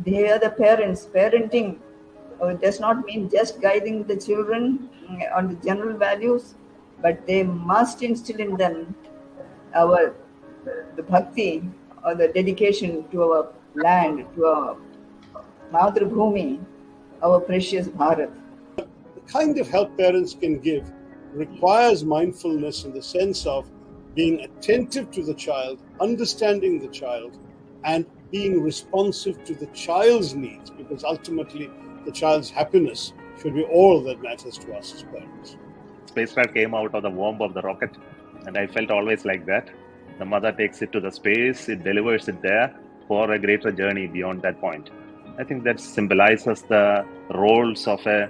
They are the parents. Parenting does not mean just guiding the children on the general values, but they must instill in them our the bhakti or the dedication to our land, to our Madhur Bhumi, our precious Bharat. The kind of help parents can give requires mindfulness in the sense of being attentive to the child, understanding the child, and being responsive to the child's needs, because ultimately the child's happiness should be all that matters to us as parents. Spacecraft came out of the womb of the rocket, and I felt always like that. The mother takes it to the space, it delivers it there for a greater journey beyond that point. I think that symbolizes the roles of a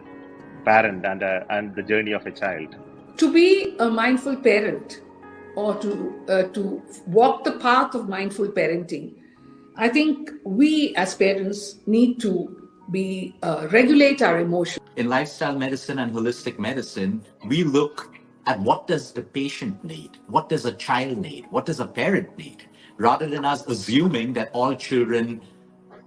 parent and the journey of a child. To be a mindful parent, or to walk the path of mindful parenting, I think we as parents need to regulate our emotions. In lifestyle medicine and holistic medicine, we look at what does the patient need, what does a child need, what does a parent need, rather than us assuming that all children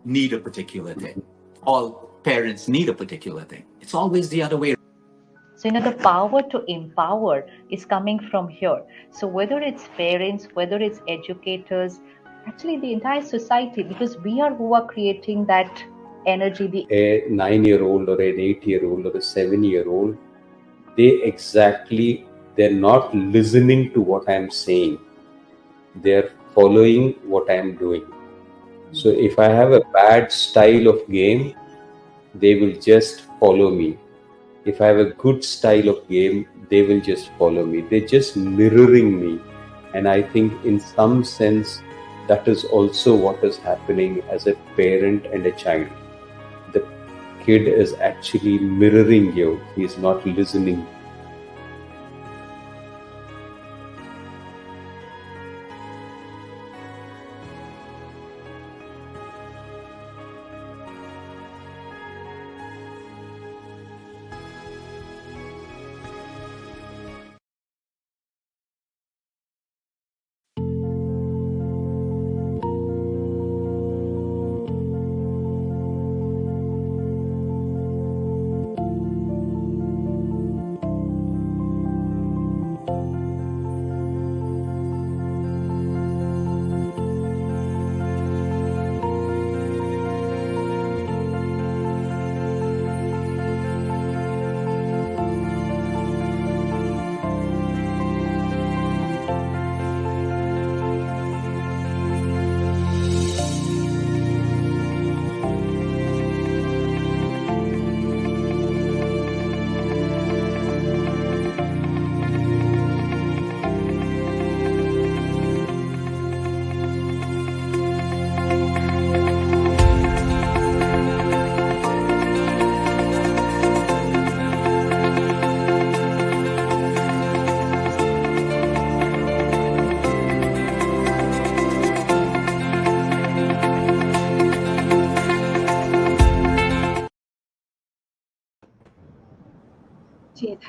need a particular thing, all parents need a particular thing. It's always the other way. So, the power to empower is coming from here. So whether it's parents, whether it's educators, actually the entire society, because we are who are creating that energy. A 9-year-old or an 8-year-old or a 7-year-old, they're not listening to what I'm saying. They're following what I'm doing. So if I have a bad style of game, they will just follow me. If I have a good style of game, they will just follow me. They're just mirroring me. And I think in some sense, that is also what is happening as a parent and a child. The kid is actually mirroring you. He's not listening.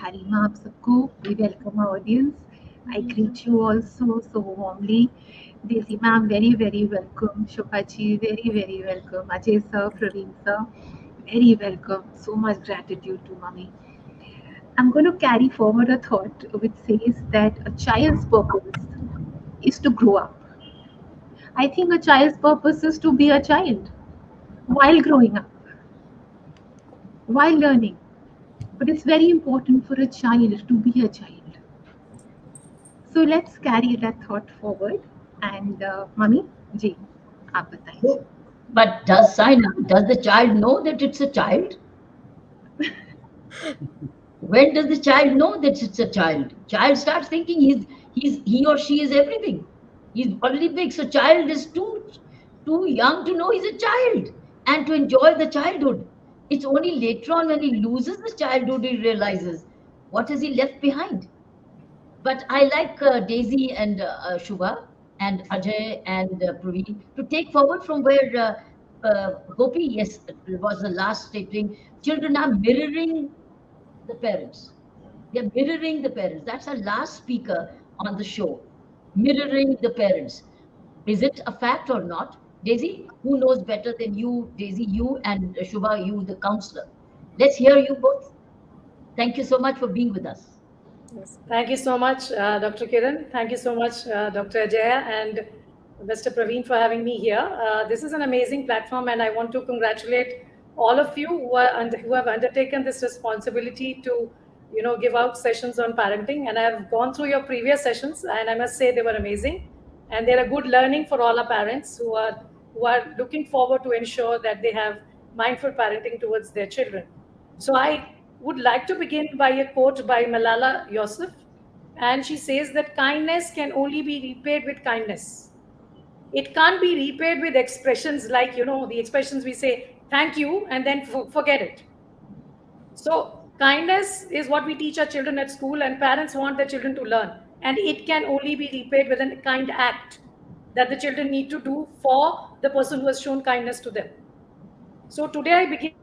Harima, आप सबको we welcome our audience. I greet you all so warmly. Desi ma'am, very welcome. Shobha ji, very welcome. Ajay sir, Praveen sir, very welcome. So much gratitude to mommy. I'm going to carry forward a thought which says that a child's purpose is to grow up. I think a child's purpose is to be a child while growing up, while learning. But it's very important for a child to be a child. So let's carry that thought forward. And Mummy, ji, aap bataiye. But does Saina, does the child know that it's a child? When does the child know that it's a child? Child starts thinking he or she is everything. He's already big. So child is too young to know he's a child and to enjoy the childhood. It's only later on when he loses the childhood he realizes what has he left behind. But I like Daisy and Shubha and Ajay and Praveen to take forward from where Gopi, yes, was the last statement. Children are mirroring the parents. They're mirroring the parents. That's our last speaker on the show. Mirroring the parents. Is it a fact or not? Daisy, who knows better than you, Daisy, you and Shubha, you, the counselor. Let's hear you both. Thank you so much for being with us. Yes. Thank you so much, Dr. Kiran. Thank you so much, Dr. Ajaya and Mr. Praveen for having me here. This is an amazing platform, and I want to congratulate all of you who have undertaken this responsibility to, give out sessions on parenting. And I have gone through your previous sessions, and I must say they were amazing, and they're a good learning for all our parents who are looking forward to ensure that they have mindful parenting towards their children. So I would like to begin by a quote by Malala Yousaf, and she says that kindness can only be repaid with kindness. It can't be repaid with expressions like, the expressions we say, thank you, and then forget it. So, kindness is what we teach our children at school, and parents want their children to learn. And it can only be repaid with a kind act that the children need to do for the person who has shown kindness to them. So, today I begin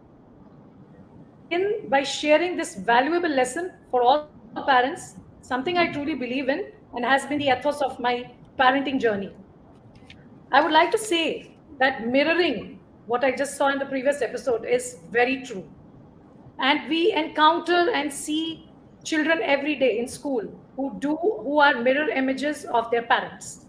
by sharing this valuable lesson for all parents, something I truly believe in and has been the ethos of my parenting journey. I would like to say that mirroring what I just saw in the previous episode is very true. And we encounter and see children every day in school who are mirror images of their parents.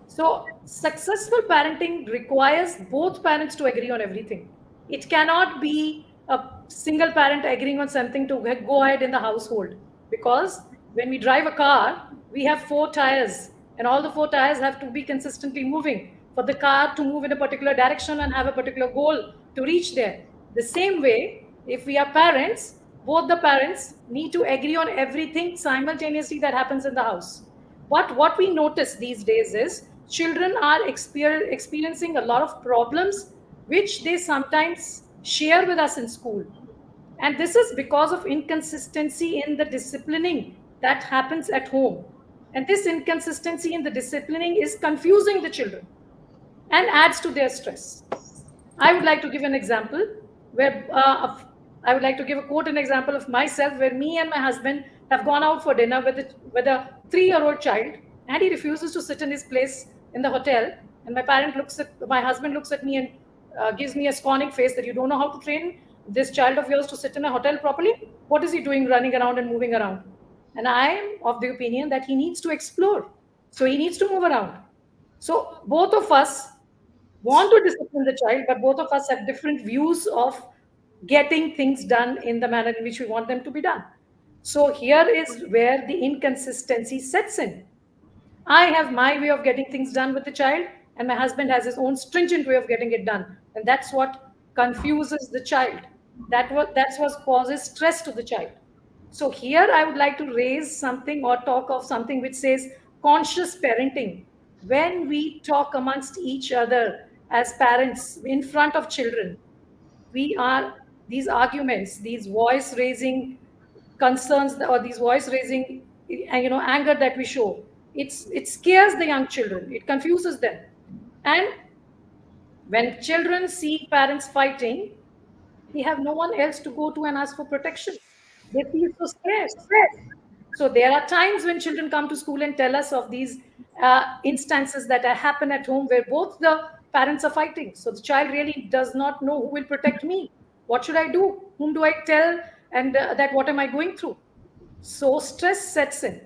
So, successful parenting requires both parents to agree on everything. It cannot be a single parent agreeing on something to go ahead in the household. Because when we drive a car, we have four tires, and all the four tires have to be consistently moving for the car to move in a particular direction and have a particular goal to reach there. The same way, if we are parents, both the parents need to agree on everything simultaneously that happens in the house. But what we notice these days is children are experiencing a lot of problems which they sometimes share with us in school. And this is because of inconsistency in the disciplining that happens at home. And this inconsistency in the disciplining is confusing the children and adds to their stress. I would like to give an example where I would like to give a quote an example of myself where me and my husband have gone out for dinner with a 3-year-old child, and he refuses to sit in his place in the hotel. And my husband looks at me and gives me a scorning face that you don't know how to train this child of yours to sit in a hotel properly. What is he doing running around and moving around? And I am of the opinion that he needs to explore. So he needs to move around. So both of us want to discipline the child, but both of us have different views of getting things done in the manner in which we want them to be done. So here is where the inconsistency sets in. I have my way of getting things done with the child, and my husband has his own stringent way of getting it done. And that's what confuses the child. That's what causes stress to the child. So here I would like to raise something or talk of something which says conscious parenting. When we talk amongst each other as parents in front of children, we are these arguments, these voice raising concerns or these voice raising anger that we show, it scares the young children, it confuses them. And when children see parents fighting, they have no one else to go to and ask for protection. They feel so scared. So there are times when children come to school and tell us of these instances that happen at home where both the parents are fighting. So the child really does not know who will protect me. What should I do? Whom do I tell? And that what am I going through? So stress sets in.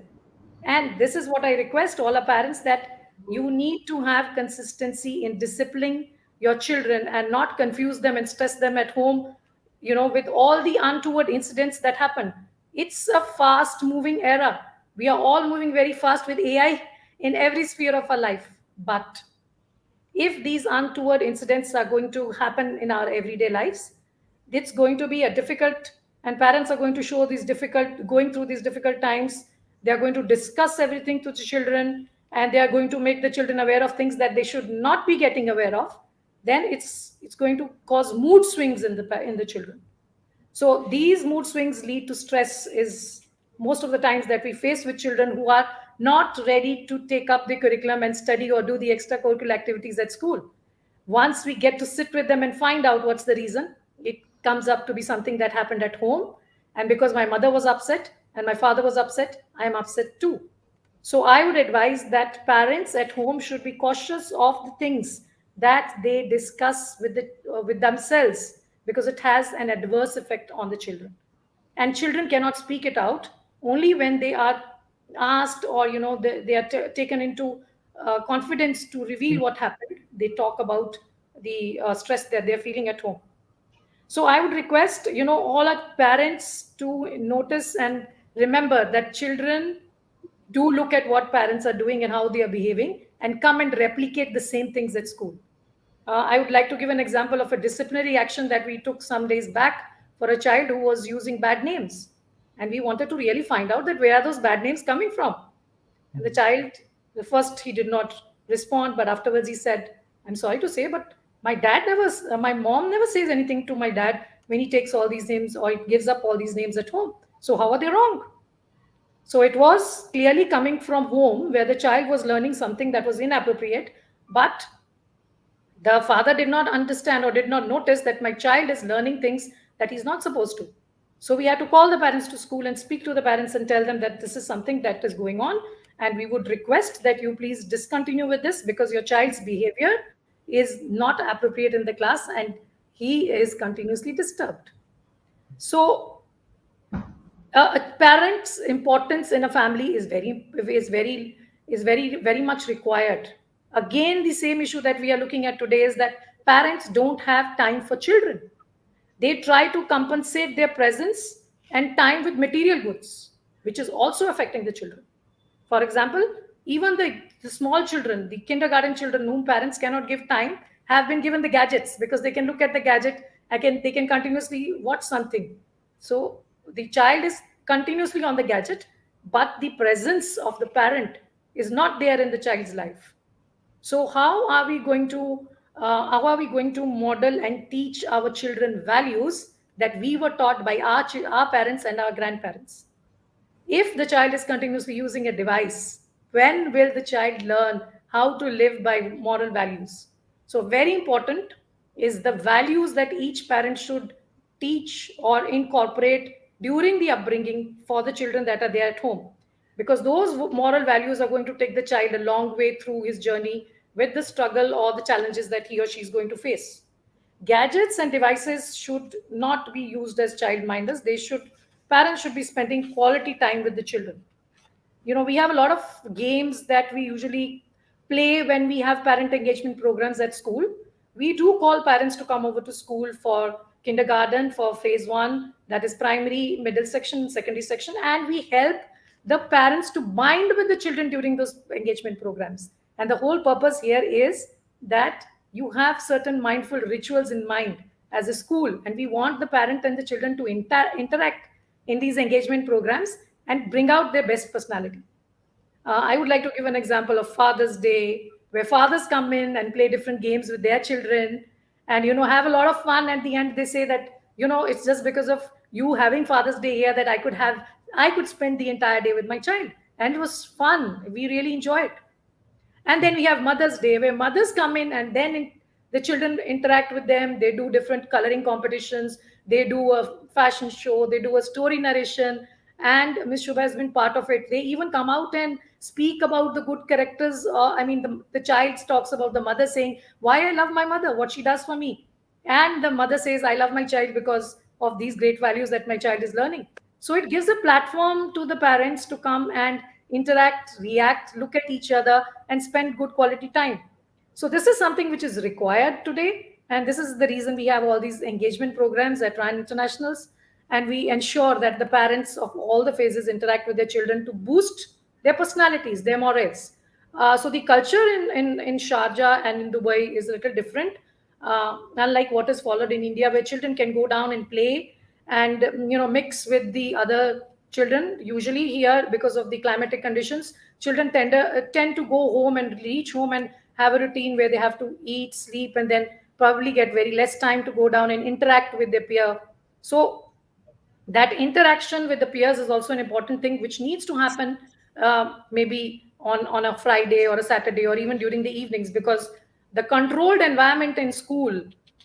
And this is what I request all our parents, that you need to have consistency in disciplining your children and not confuse them and stress them at home, with all the untoward incidents that happen. It's a fast moving era. We are all moving very fast with AI in every sphere of our life. But if these untoward incidents are going to happen in our everyday lives, it's going to be a difficult, and parents are going to show these difficult, going through these difficult times. They are going to discuss everything to the children, and they are going to make the children aware of things that they should not be getting aware of. Then it's going to cause mood swings in the children. So these mood swings lead to stress is most of the times that we face with children who are not ready to take up the curriculum and study or do the extracurricular activities at school. Once we get to sit with them and find out what's the reason, it comes up to be something that happened at home. And because my mother was upset and my father was upset, I am upset too. So I would advise that parents at home should be cautious of the things that they discuss with themselves, because it has an adverse effect on the children. And children cannot speak it out only when they are asked, or they are taken into confidence to reveal what happened. They talk about the stress that they're feeling at home. So I would request, all our parents to notice and remember that children do look at what parents are doing and how they are behaving, and come and replicate the same things at school. I would like to give an example of a disciplinary action that we took some days back for a child who was using bad names. And we wanted to really find out that where are those bad names coming from. And the child, the first he did not respond, but afterwards he said, "I'm sorry to say, but my mom never says anything to my dad when he takes all these names or he gives up all these names at home. So how are they wrong?" So it was clearly coming from home where the child was learning something that was inappropriate, but the father did not understand or did not notice that my child is learning things that he's not supposed to. So we had to call the parents to school and speak to the parents and tell them that this is something that is going on, and we would request that you please discontinue with this because your child's behavior is not appropriate in the class and he is continuously disturbed. So a parent's importance in a family is very much required. Again, the same issue that we are looking at today is that parents don't have time for children. They try to compensate their presence and time with material goods, which is also affecting the children. For example, even the small children, the kindergarten children whom parents cannot give time, have been given the gadgets because they can look at the gadget, they can continuously watch something. So the child is continuously on the gadget, but the presence of the parent is not there in the child's life. So how are we going to model and teach our children values that we were taught by our parents and our grandparents? If the child is continuously using a device, when will the child learn how to live by moral values? So very important is the values that each parent should teach or incorporate during the upbringing for the children that are there at home, because those moral values are going to take the child a long way through his journey with the struggle or the challenges that he or she is going to face. Gadgets and devices should not be used as child minders. Parents should be spending quality time with the children. We have a lot of games that we usually play when we have parent engagement programs at school. We do call parents to come over to school for kindergarten, for phase 1, that is primary, middle section, secondary section, and we help the parents to bind with the children during those engagement programs. And the whole purpose here is that you have certain mindful rituals in mind as a school, and we want the parent and the children to interact in these engagement programs and bring out their best personality. I would like to give an example of Father's Day, where fathers come in and play different games with their children and, have a lot of fun. At the end, they say that, it's just because of you having Father's Day here that I could spend the entire day with my child. And it was fun. We really enjoy it. And then we have Mother's Day, where mothers come in and then the children interact with them. They do different coloring competitions. They do a fashion show. They do a story narration. And Ms. Shubha has been part of it. They even come out and speak about the good characters. The child talks about the mother saying, why I love my mother, what she does for me. And the mother says, I love my child because of these great values that my child is learning. So it gives a platform to the parents to come and interact, react, look at each other, and spend good quality time. So this is something which is required today. And this is the reason we have all these engagement programs at Ryan Internationals. And we ensure that the parents of all the phases interact with their children to boost their personalities, their morals. So the culture in Sharjah and in Dubai is a little different, unlike what is followed in India, where children can go down and play and mix with the other children. Usually here, because of the climatic conditions, children tend to go home and reach home and have a routine where they have to eat, sleep, and then probably get very less time to go down and interact with their peer. So that interaction with the peers is also an important thing which needs to happen, maybe on a Friday or a Saturday or even during the evenings, because the controlled environment in school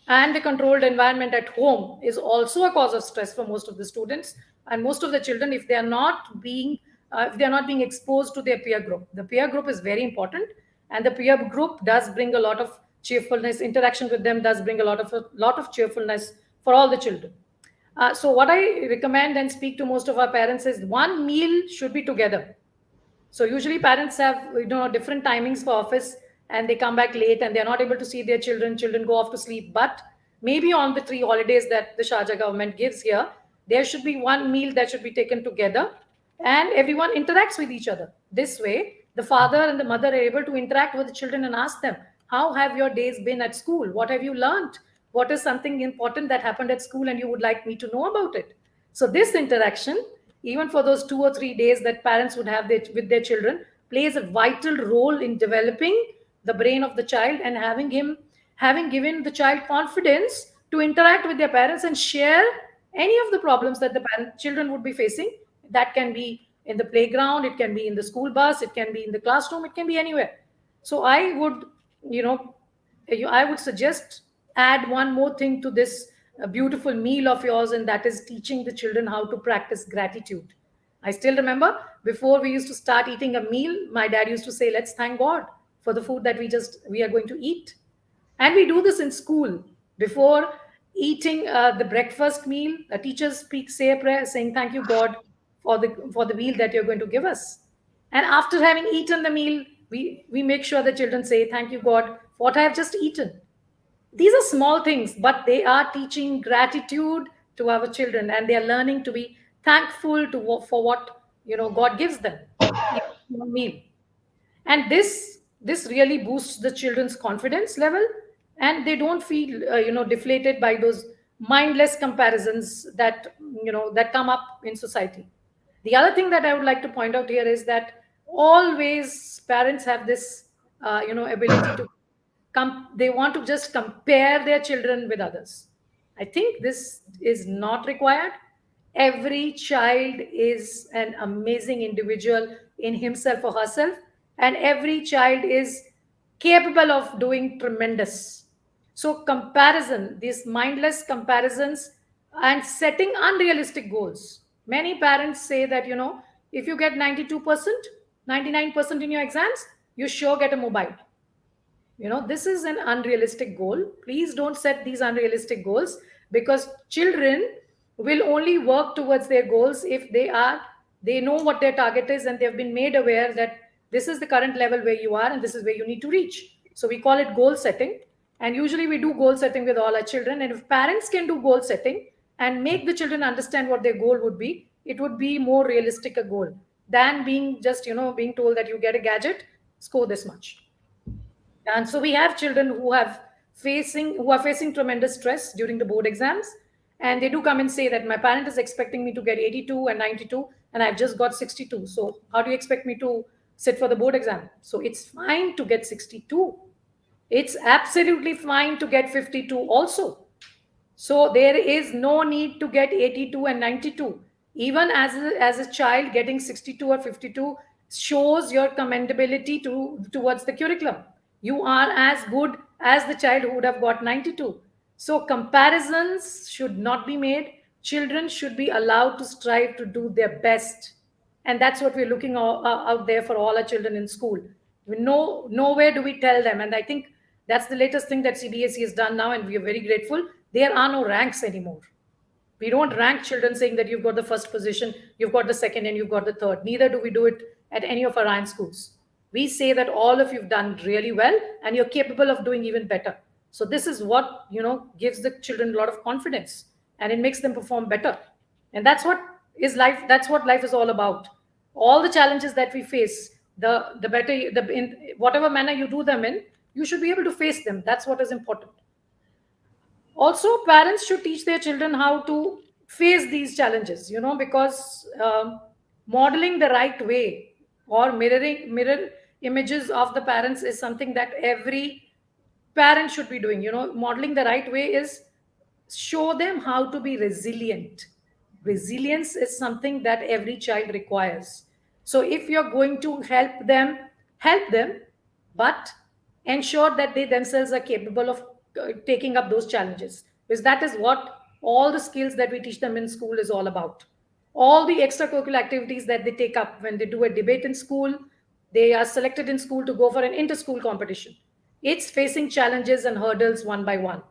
and the controlled environment at home is also a cause of stress for most of the students and most of the children if they are not being exposed to their peer group. The peer group is very important, and the peer group does bring a lot of cheerfulness. Interaction with them does bring a lot of cheerfulness for all the children. So what I recommend and speak to most of our parents is one meal should be together. So usually parents have different timings for office, and they come back late and they're not able to see their children. Children go off to sleep. But maybe on the 3 holidays that the Sharjah government gives here, there should be one meal that should be taken together, and everyone interacts with each other. This way, the father and the mother are able to interact with the children and ask them, how have your days been at school? What have you learned? What is something important that happened at school and you would like me to know about it? So this interaction, even for those 2 or 3 days that parents would have with their children, plays a vital role in developing the brain of the child and having given the child confidence to interact with their parents and share any of the problems that the children would be facing. That can be in the playground, it can be in the school bus, it can be in the classroom, it can be anywhere. So you know I would suggest add one more thing to this beautiful meal of yours, and that is teaching the children how to practice gratitude. I still remember before we used to start eating a meal, my dad used to say, let's thank God for the food that we are going to eat. And we do this in school. Before eating the breakfast meal, a teacher say a prayer saying, thank you, God, for the meal that you're going to give us. And after having eaten the meal, we make sure the children say, thank you, God, for what I have just eaten. These are small things, but they are teaching gratitude to our children, and they are learning to be thankful for what God gives them, even a small meal. And this really boosts the children's confidence level, and they don't feel deflated by those mindless comparisons that come up in society. The other thing that I would like to point out here is that always parents have this ability to they want to just compare their children with others. I think this is not required. Every child is an amazing individual in himself or herself, and every child is capable of doing tremendous. So comparison, these mindless comparisons, and setting unrealistic goals. Many parents say that if you get 92%, 99% in your exams, you sure get a mobile. This is an unrealistic goal. Please don't set these unrealistic goals, because children will only work towards their goals if they know what their target is, and they've been made aware that this is the current level where you are and this is where you need to reach. So we call it goal setting, and usually we do goal setting with all our children. And if parents can do goal setting and make the children understand what their goal would be, it would be more realistic a goal than being just being told that you get a gadget, score this much. And so we have children who are facing tremendous stress during the board exams, and they do come and say that my parent is expecting me to get 82 and 92, and I've just got 62. So how do you expect me to sit for the board exam? So it's fine to get 62. It's absolutely fine to get 52 also. So there is no need to get 82 and 92. Even as a child, getting 62 or 52 shows your commendability towards the curriculum. You are as good as the child who would have got 92. So comparisons should not be made. Children should be allowed to strive to do their best. And that's what we're looking out there for all our children in school. Nowhere do we tell them. And I think that's the latest thing that CBSE has done now, and we are very grateful. There are no ranks anymore. We don't rank children saying that you've got the first position, you've got the second, and you've got the third. Neither do we do it at any of our ION schools. We say that all of you've done really well and you're capable of doing even better. So this is what gives the children a lot of confidence, and it makes them perform better. And that's what is life. That's what life is all about. All the challenges that we face, the better in whatever manner you do them in, you should be able to face them. That's what is important. Also, parents should teach their children how to face these challenges, because modeling the right way or mirror images of the parents is something that every parent should be doing. Modeling the right way is show them how to be resilient. Resilience is something that every child requires. So if you're going to help them, but ensure that they themselves are capable of taking up those challenges, because that is what all the skills that we teach them in school is all about. All the extracurricular activities that they take up, when they do a debate in school, they are selected in school to go for an inter-school competition. It's facing challenges and hurdles one by one.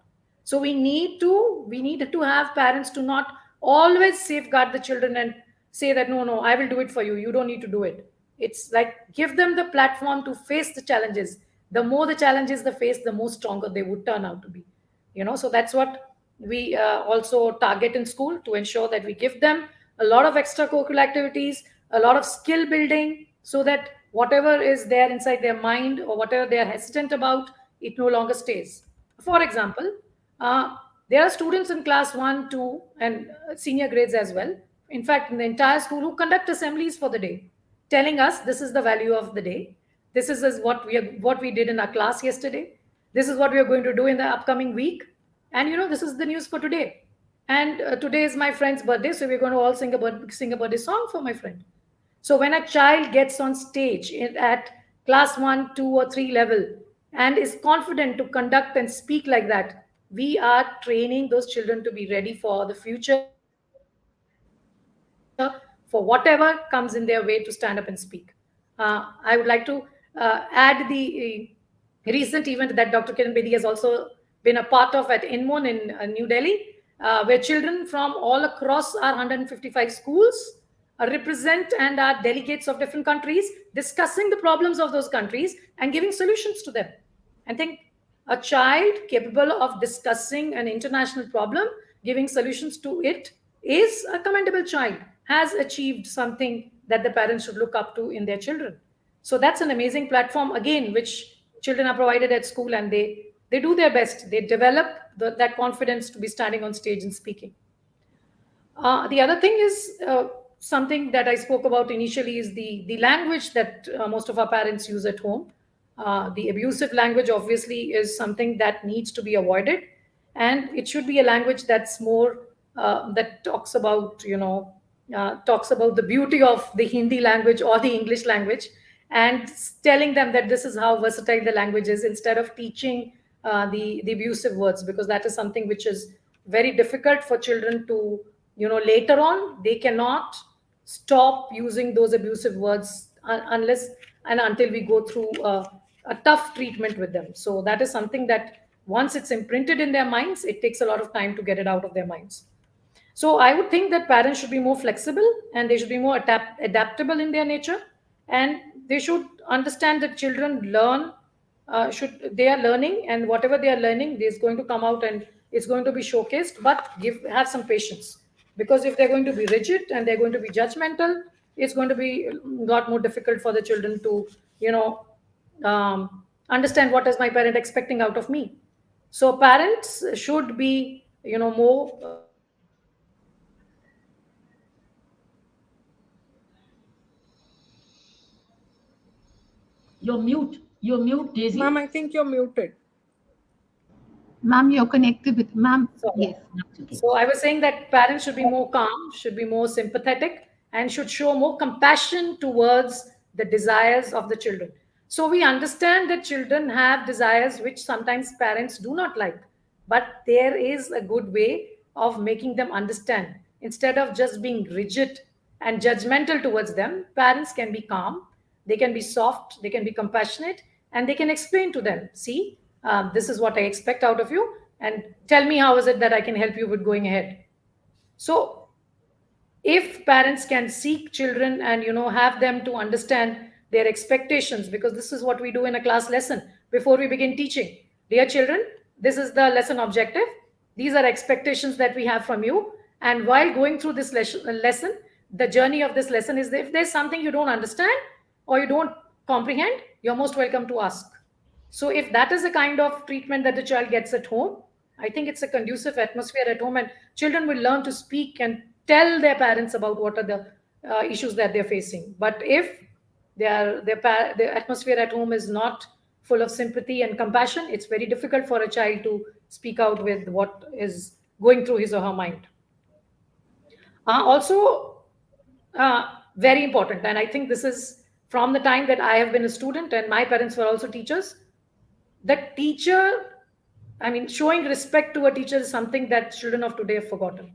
So we need to have parents to not always safeguard the children and say that no, I will do it for you, you don't need to do it. It's like, give them the platform to face the challenges. The more the challenges they face, the more stronger they would turn out to be. So that's what we also target in school, to ensure that we give them a lot of extracurricular activities, a lot of skill building, so that whatever is there inside their mind or whatever they are hesitant about, it no longer stays. For example, uh, there are students in class 1, 2, and senior grades as well, in fact in the entire school, who conduct assemblies for the day, telling us this is the value of the day, this is what we did in our class yesterday, this is what we are going to do in the upcoming week, and this is the news for today. And today is my friend's birthday, so we're going to all sing a birthday song for my friend. So when a child gets on stage at class 1, 2, or 3 level and is confident to conduct and speak like that, we are training those children to be ready for the future, for whatever comes in their way, to stand up and speak. I would like to add the recent event that Dr. Kiran Bedi has also been a part of at Inmon in New Delhi, where children from all across our 155 schools represent and are delegates of different countries, discussing the problems of those countries and giving solutions to them. I think a child capable of discussing an international problem, giving solutions to it, is a commendable child, has achieved something that the parents should look up to in their children. So that's an amazing platform, again, which children are provided at school, and they do their best. They develop that confidence to be standing on stage and speaking. The other thing is something that I spoke about initially, is the language that most of our parents use at home. The abusive language obviously is something that needs to be avoided, and it should be a language that's more that talks about the beauty of the Hindi language or the English language, and telling them that this is how versatile the language is, instead of teaching the abusive words, because that is something which is very difficult for children to, later on they cannot stop using those abusive words unless and until we go through a tough treatment with them. So that is something that once it's imprinted in their minds, it takes a lot of time to get it out of their minds. So I would think that parents should be more flexible, and they should be more adaptable in their nature, and they should understand that children they are learning, and whatever they are learning is going to come out and it's going to be showcased, but have some patience, because if they're going to be rigid and they're going to be judgmental, it's going to be a lot more difficult for the children to understand what is my parent expecting out of me. So parents should be more You're mute, Daisy. Ma'am, I think you're muted. Ma'am, you're connected with ma'am. Sorry. Yes. Okay. So I was saying that parents should be more calm, should be more sympathetic, and should show more compassion towards the desires of the children. So we understand that children have desires which sometimes parents do not like, but there is a good way of making them understand. Instead of just being rigid and judgmental towards them, parents can be calm, they can be soft, they can be compassionate, and they can explain to them, see, this is what I expect out of you, and tell me how is it that I can help you with going ahead. So if parents can seek children and have them to understand their expectations, because this is what we do in a class lesson before we begin teaching. Dear children, this is the lesson objective, these are expectations that we have from you, and while going through this lesson, the journey of this lesson is that if there's something you don't understand or you don't comprehend, you're most welcome to ask. So if that is the kind of treatment that the child gets at home, I think it's a conducive atmosphere at home, and children will learn to speak and tell their parents about what are the issues that they're facing. But if their atmosphere at home is not full of sympathy and compassion, it's very difficult for a child to speak out with what is going through his or her mind. Also, very important, and I think this is from the time that I have been a student and my parents were also teachers. The teacher, I mean, showing respect to a teacher is something that children of today have forgotten.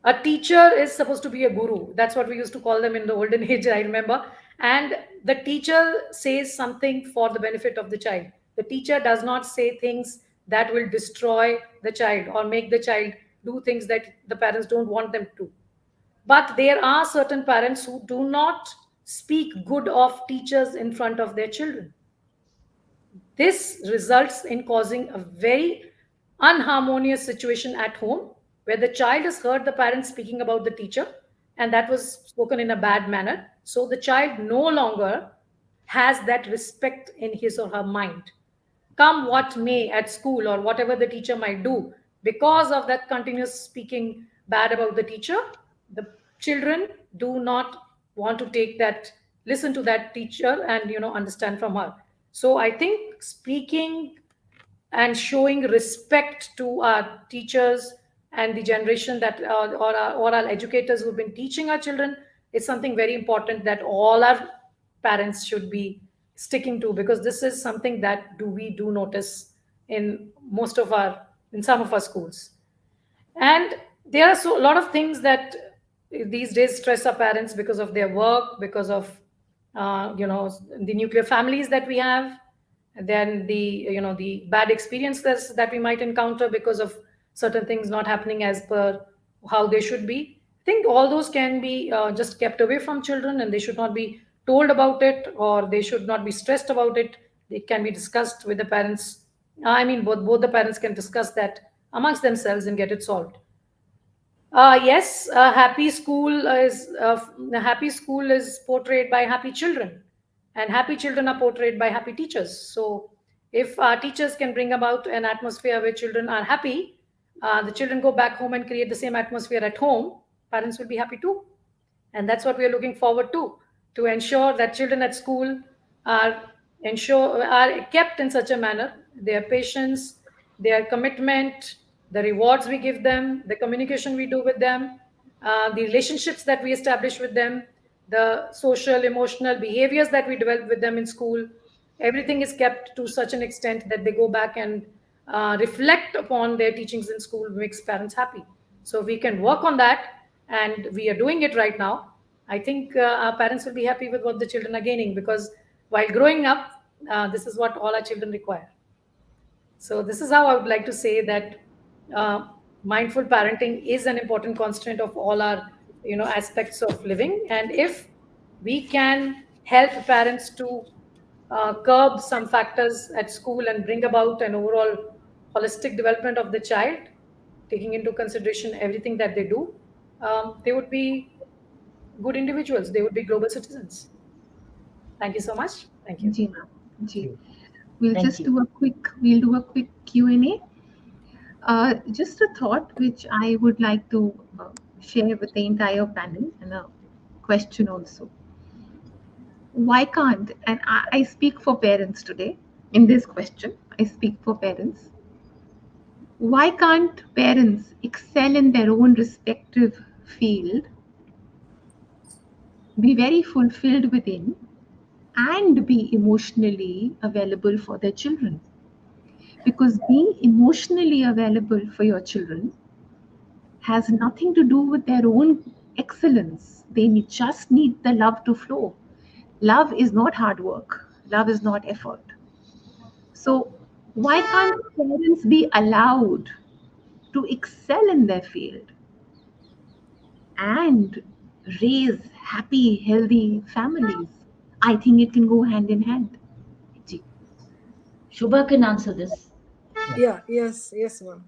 A teacher is supposed to be a guru. That's what we used to call them in the olden age, I remember. And the teacher says something for the benefit of the child. The teacher does not say things that will destroy the child or make the child do things that the parents don't want them to. But there are certain parents who do not speak good of teachers in front of their children. This results in causing a very unharmonious situation at home where the child has heard the parent speaking about the teacher and that was spoken in a bad manner. So the child no longer has that respect in his or her mind. Come what may at school or whatever the teacher might do, because of that continuous speaking bad about the teacher, the children do not want to take that, listen to that teacher and understand from her. So I think speaking and showing respect to our teachers and the generation that or our educators who've been teaching our children is something very important that all our parents should be sticking to, because this is something that we do notice in some of our schools. And there are a lot of things that these days stress our parents because of their work, because of the nuclear families that we have, and then the bad experiences that we might encounter because of certain things not happening as per how they should be. I think all those can be just kept away from children, and they should not be told about it, or they should not be stressed about it. It can be discussed with the parents. I mean, both the parents can discuss that amongst themselves and get it solved. Yes, a happy school is portrayed by happy children, and happy children are portrayed by happy teachers. So, if our teachers can bring about an atmosphere where children are happy, the children go back home and create the same atmosphere at home. Parents will be happy too, and that's what we are looking forward to ensure that children at school are kept in such a manner, their patience, their commitment, the rewards we give them, the communication we do with them, the relationships that we establish with them, the social, emotional behaviors that we develop with them in school, everything is kept to such an extent that they go back and reflect upon their teachings in school, makes parents happy. So we can work on that, and we are doing it right now. I think our parents will be happy with what the children are gaining, because while growing up, this is what all our children require. So this is how I would like to say that mindful parenting is an important constraint of all our aspects of living. And if we can help parents to curb some factors at school and bring about an overall holistic development of the child, taking into consideration everything that they do, they would be good individuals. They would be global citizens. Thank you so much. Thank you. Ji, ma'am. Ji. We'll Thank just you. do a quick Q&A. Just a thought which I would like to share with the entire panel, and a question also. Why can't, and I speak for parents today in this question, I speak for parents. Why can't parents excel in their own respective field, be very fulfilled within, and be emotionally available for their children? Because being emotionally available for your children has nothing to do with their own excellence. They just need the love to flow. Love is not hard work. Love is not effort. So why can't parents be allowed to excel in their field and raise happy, healthy families? I think it can go hand in hand. Shubha can answer this. Yes, ma'am.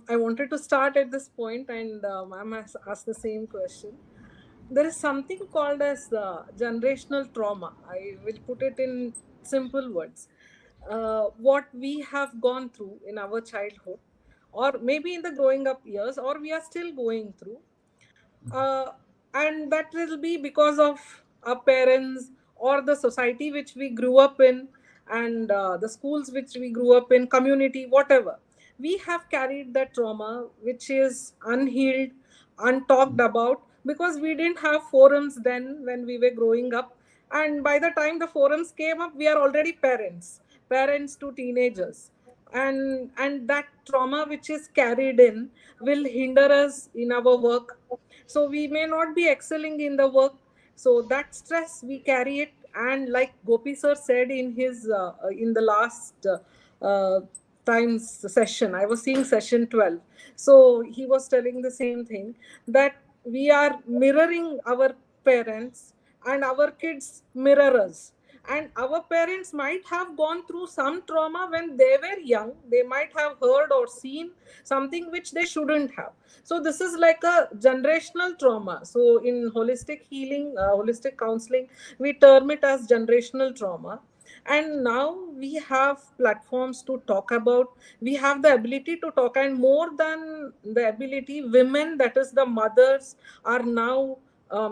I wanted to start at this point, and ma'am has asked the same question. there is something called as generational trauma. I will put it in simple words. What we have gone through in our childhood, or maybe in the growing up years, or we are still going through, uh, and that will be because of our parents or the society which we grew up in, and the schools which we grew up in, community, whatever. We have carried that trauma which is unhealed, untalked about, because we didn't have forums then when we were growing up. And by the time the forums came up, we are already parents to teenagers. And that trauma which is carried in will hinder us in our work, so we may not be excelling in the work. So that stress we carry it. And like Gopi sir said in his in the last uh, times session, I was seeing session 12, so he was telling the same thing, that we are mirroring our parents, and our kids mirror us. And our parents might have gone through some trauma when they were young. They might have heard or seen something which they shouldn't have. So this is like a generational trauma. So in holistic healing, holistic counseling, we term it as generational trauma. And now we have platforms to talk about, we have the ability to talk. And more than the ability, women, that is the mothers, are now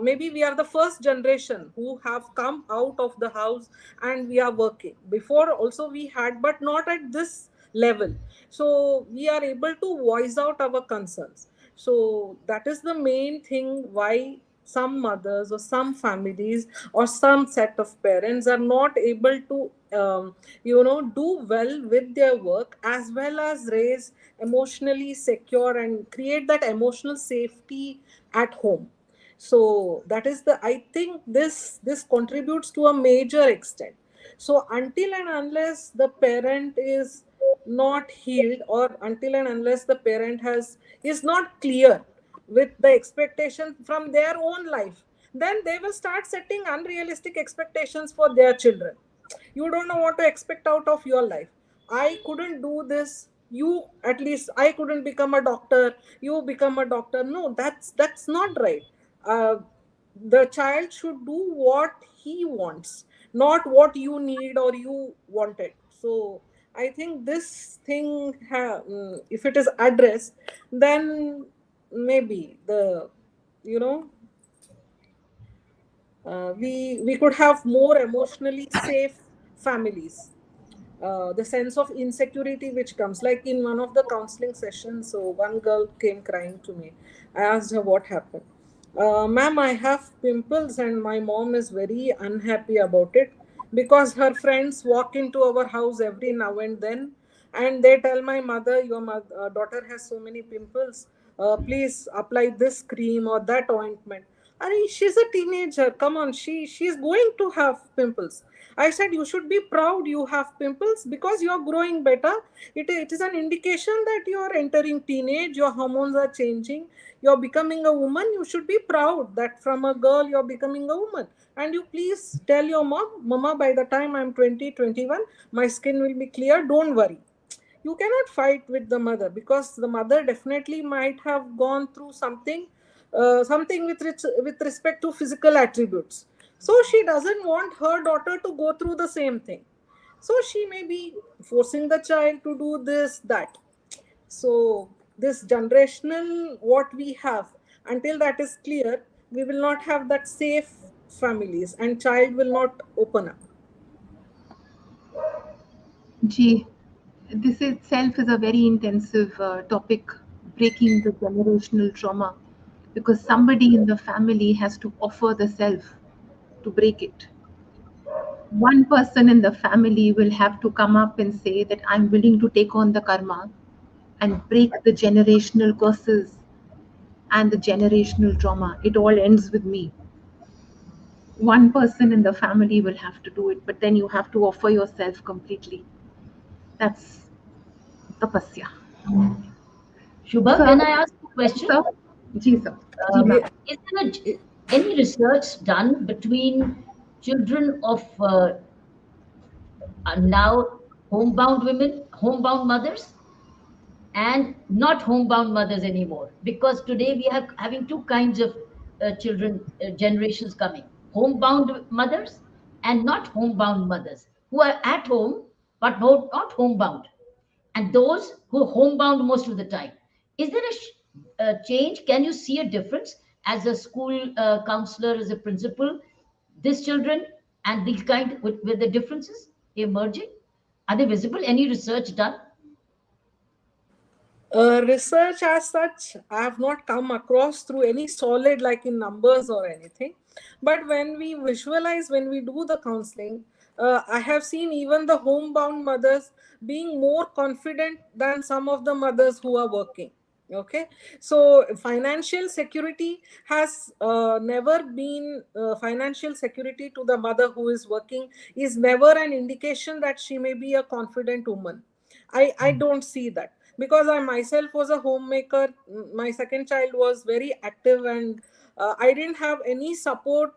maybe we are the first generation who have come out of the house, and we are working. Before also we had, but not at this level. So we are able to voice out our concerns. So that is the main thing why some mothers or some families or some set of parents are not able to do well with their work, as well as raise emotionally secure and create that emotional safety at home. So that is the, I think this contributes to a major extent. So until and unless the parent is not healed, or until and unless the parent is not clear with the expectation from their own life, then they will start setting unrealistic expectations for their children. You don't know what to expect out of your life. I couldn't do this, you, at least I couldn't become a doctor, you become a doctor. No, that's not right. uh, the child should do what he wants, not what you need or you wanted. So I think this thing if it is addressed, then maybe the you know we could have more emotionally safe families. The sense of insecurity which comes, like in one of the counseling sessions, so one girl came crying to me. I asked her what happened. Ma'am, I have pimples and my mom is very unhappy about it, because her friends walk into our house every now and then, and they tell my mother, your daughter has so many pimples, please apply this cream or that ointment. I mean, she's a teenager, come on, she's going to have pimples. I said, you should be proud you have pimples, because you're growing better. It is an indication that you're entering teenage, your hormones are changing, you're becoming a woman. You should be proud that from a girl you're becoming a woman. And you please tell your mom, Mama, by the time I'm 20, 21, my skin will be clear, don't worry. You cannot fight with the mother, because the mother definitely might have gone through something with respect to physical attributes. So she doesn't want her daughter to go through the same thing. So she may be forcing the child to do this, that. So this generational what we have, until that is clear, we will not have that safe families, and child will not open up. Gee, this itself is a very intensive topic, breaking the generational trauma, because somebody in the family has to offer the self to break it. One person in the family will have to come up and say that I'm willing to take on the karma and break the generational curses and the generational trauma. It all ends with me. One person in the family will have to do it, but then you have to offer yourself completely. That's tapasya. Shubha, Sir, can I ask a question? sir, ji sir, ji ma'am. Is there any research done between children of now homebound women, homebound mothers, and not homebound mothers anymore? Because today we are having two kinds of children generations coming, homebound mothers and not homebound mothers who are at home but not homebound, and those who are homebound most of the time. Is there a change? Can you see a difference as a school counselor, as a principal? These children and these kind with the differences emerging, are they visible? Any research done? Research as such, I have not come across through any solid, like in numbers or anything. But when we visualize, when we do the counseling, I have seen even the homebound mothers being more confident than some of the mothers who are working. Okay, so financial security has never been financial security to the mother who is working is never an indication that she may be a confident woman. I don't see that, because I myself was a homemaker. My second child was very active, and I didn't have any support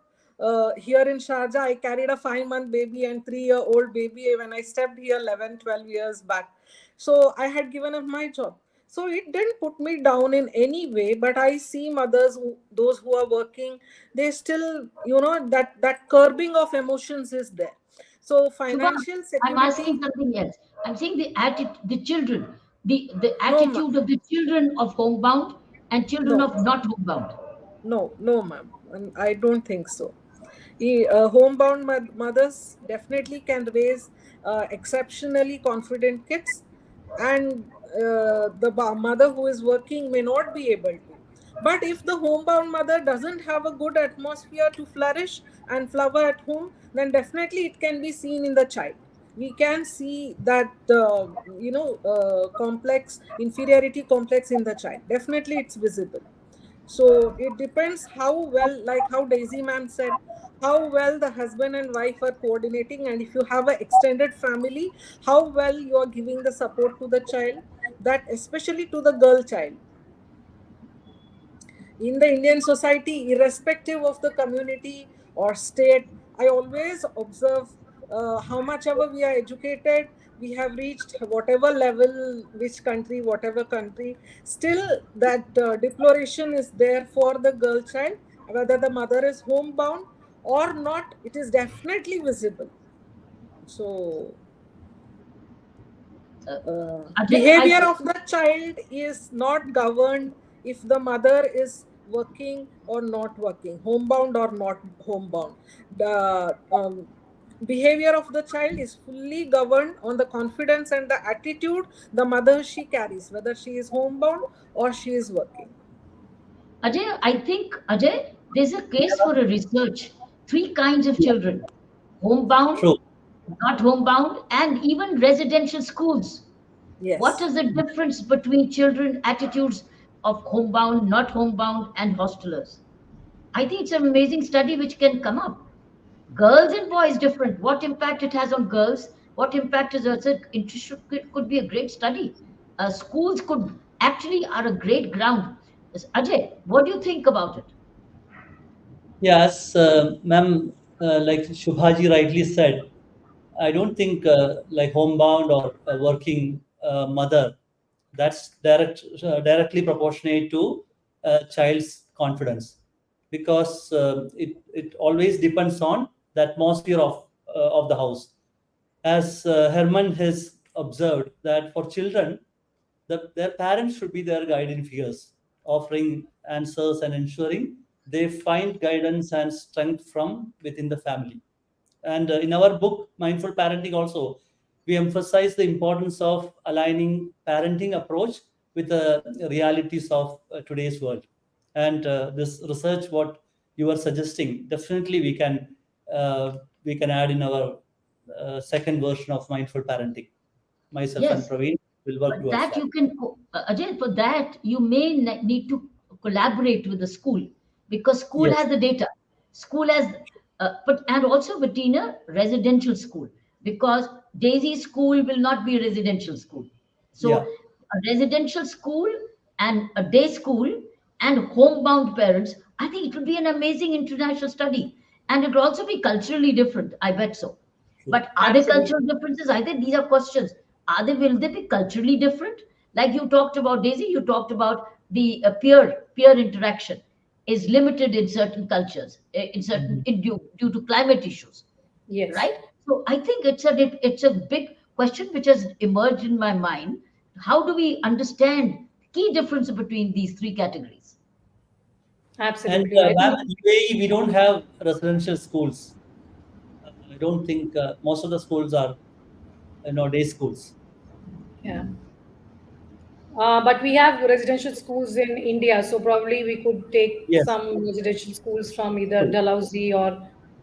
here in Sharjah. I carried a 5-month baby and 3-year-old baby when I stepped here 11, 12 years back. So I had given up my job. So it didn't put me down in any way, but I see mothers, those who are working, they still, that curbing of emotions is there. So Shubham, financial I'm security, asking something else. I'm saying the children, the no, ma'am. attitude of the children of homebound and children No. of not homebound. No, ma'am. I don't think so. Homebound mothers definitely can raise exceptionally confident kids, and the mother who is working may not be able to. But if the homebound mother doesn't have a good atmosphere to flourish and flower at home, then definitely it can be seen in the child. We can see that complex inferiority complex in the child. Definitely, it's visible. So it depends how well, like how Daisy ma'am said, how well the husband and wife are coordinating, and if you have an extended family, how well you are giving the support to the child, that especially to the girl child. In the Indian society, irrespective of the community or state, I always observe how much ever we are educated, we have reached whatever level, which country, whatever country, still that deploration is there for the girl child, whether the mother is homebound or not, it is definitely visible. So Ajay, I behavior think of the child is not governed if the mother is working or not working, homebound or not homebound. The behavior of the child is fully governed on the confidence and the attitude the mother she carries, whether she is homebound or she is working. Ajay, there's a case for a research. Three kinds of children: homebound, True. not homebound, and even residential schools. What Yes. is the difference between children attitudes of homebound, not homebound, and hostelers? I think it's an amazing study which can come up. Girls and boys different. What impact it has on girls? What impact is also could be a great study. Schools could actually are a great ground. Ajay, what do you think about it? Yes, ma'am, like Shubhaji rightly said, I don't think like homebound or a working mother, that's directly proportionate to a child's confidence, because it always depends on the atmosphere of the house. As Herman has observed, that for children, their parents should be their guiding figures, offering answers and ensuring they find guidance and strength from within the family. And in our book, Mindful Parenting, also, we emphasize the importance of aligning parenting approach with the realities of today's world. And this research, what you are suggesting, definitely we can add in our second version of Mindful Parenting. Myself and Yes, Praveen will work but towards that that. you can, Ajay, for that you may need to collaborate with the school, because school Yes. has the data. School has, but and also Bettina, residential school, because Daisy school will not be a residential school. So Yeah. a residential school and a day school and homebound parents, I think it would be an amazing international study, and it will also be culturally different. I bet so. True. But are there cultural Absolutely. differences? I think these are questions. Will they be culturally different? Like you talked about, Daisy, you talked about the peer interaction. is limited in certain cultures, in certain due to climate issues, Yes. right? So I think it's a big question which has emerged in my mind. How do we understand key difference between these three categories? And Absolutely. I ma'am, think, in UAE, we don't have residential schools. I don't think most of the schools are, day schools. yeah. But we have residential schools in India, so probably we could take Yes. some residential schools from either True. Dalhousie or,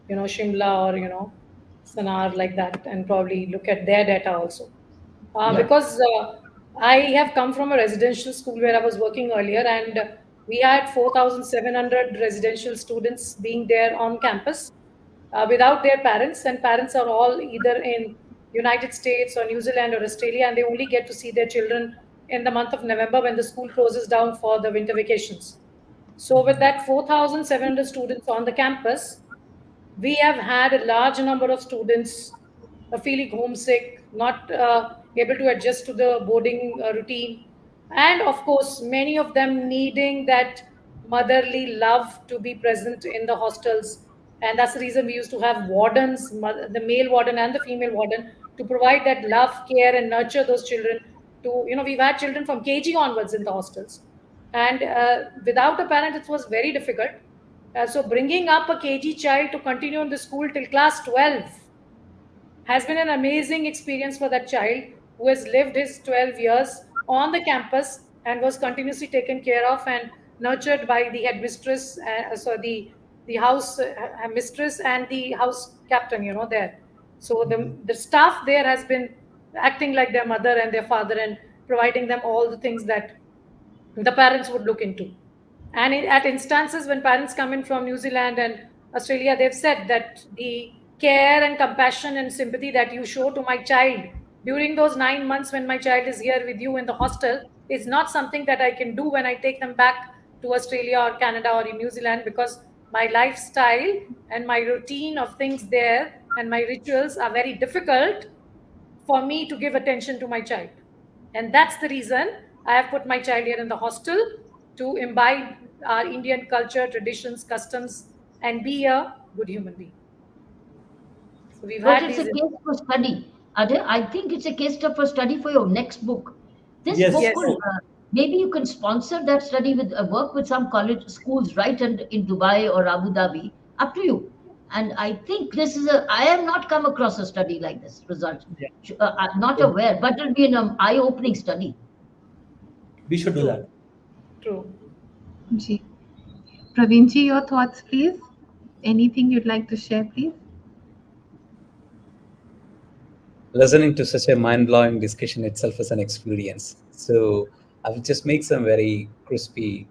Shimla or, Sanar like that, and probably look at their data also. Yeah. Because I have come from a residential school where I was working earlier, and we had 4,700 residential students being there on campus without their parents, and parents are all either in United States or New Zealand or Australia, and they only get to see their children in the month of November when the school closes down for the winter vacations. So with that 4,700 students on the campus, we have had a large number of students feeling homesick, not able to adjust to the boarding routine, and of course, many of them needing that motherly love to be present in the hostels. And that's the reason we used to have wardens, the male warden and the female warden, to provide that love, care, and nurture those children. We've had children from KG onwards in the hostels, and without a parent, it was very difficult. So bringing up a KG child to continue in the school till class 12 has been an amazing experience for that child who has lived his 12 years on the campus and was continuously taken care of and nurtured by the headmistress, the house mistress and the house captain, there. So the staff there has been acting like their mother and their father and providing them all the things that the parents would look into. And at instances when parents come in from New Zealand and Australia, they've said that the care and compassion and sympathy that you show to my child during those 9 months when my child is here with you in the hostel is not something that I can do when I take them back to Australia or Canada or in New Zealand, because my lifestyle and my routine of things there and my rituals are very difficult for me to give attention to my child. And that's the reason I have put my child here in the hostel to imbibe our Indian culture, traditions, customs, and be a good human being. So we've But had it's a these. case for study. Ajay, I think it's a case for study for your next book. This Yes. book Yes. could maybe you can sponsor that study with work with some college schools right and in Dubai or Abu Dhabi. Up to you. And I think I have not come across a study like this result. Yeah. I'm not aware, but it'll be an eye-opening study. We should do True. that. True. Ji. Praveenji, your thoughts, please. Anything you'd like to share, please? Listening to such a mind-blowing discussion itself is an experience. So I will just make some very crispy,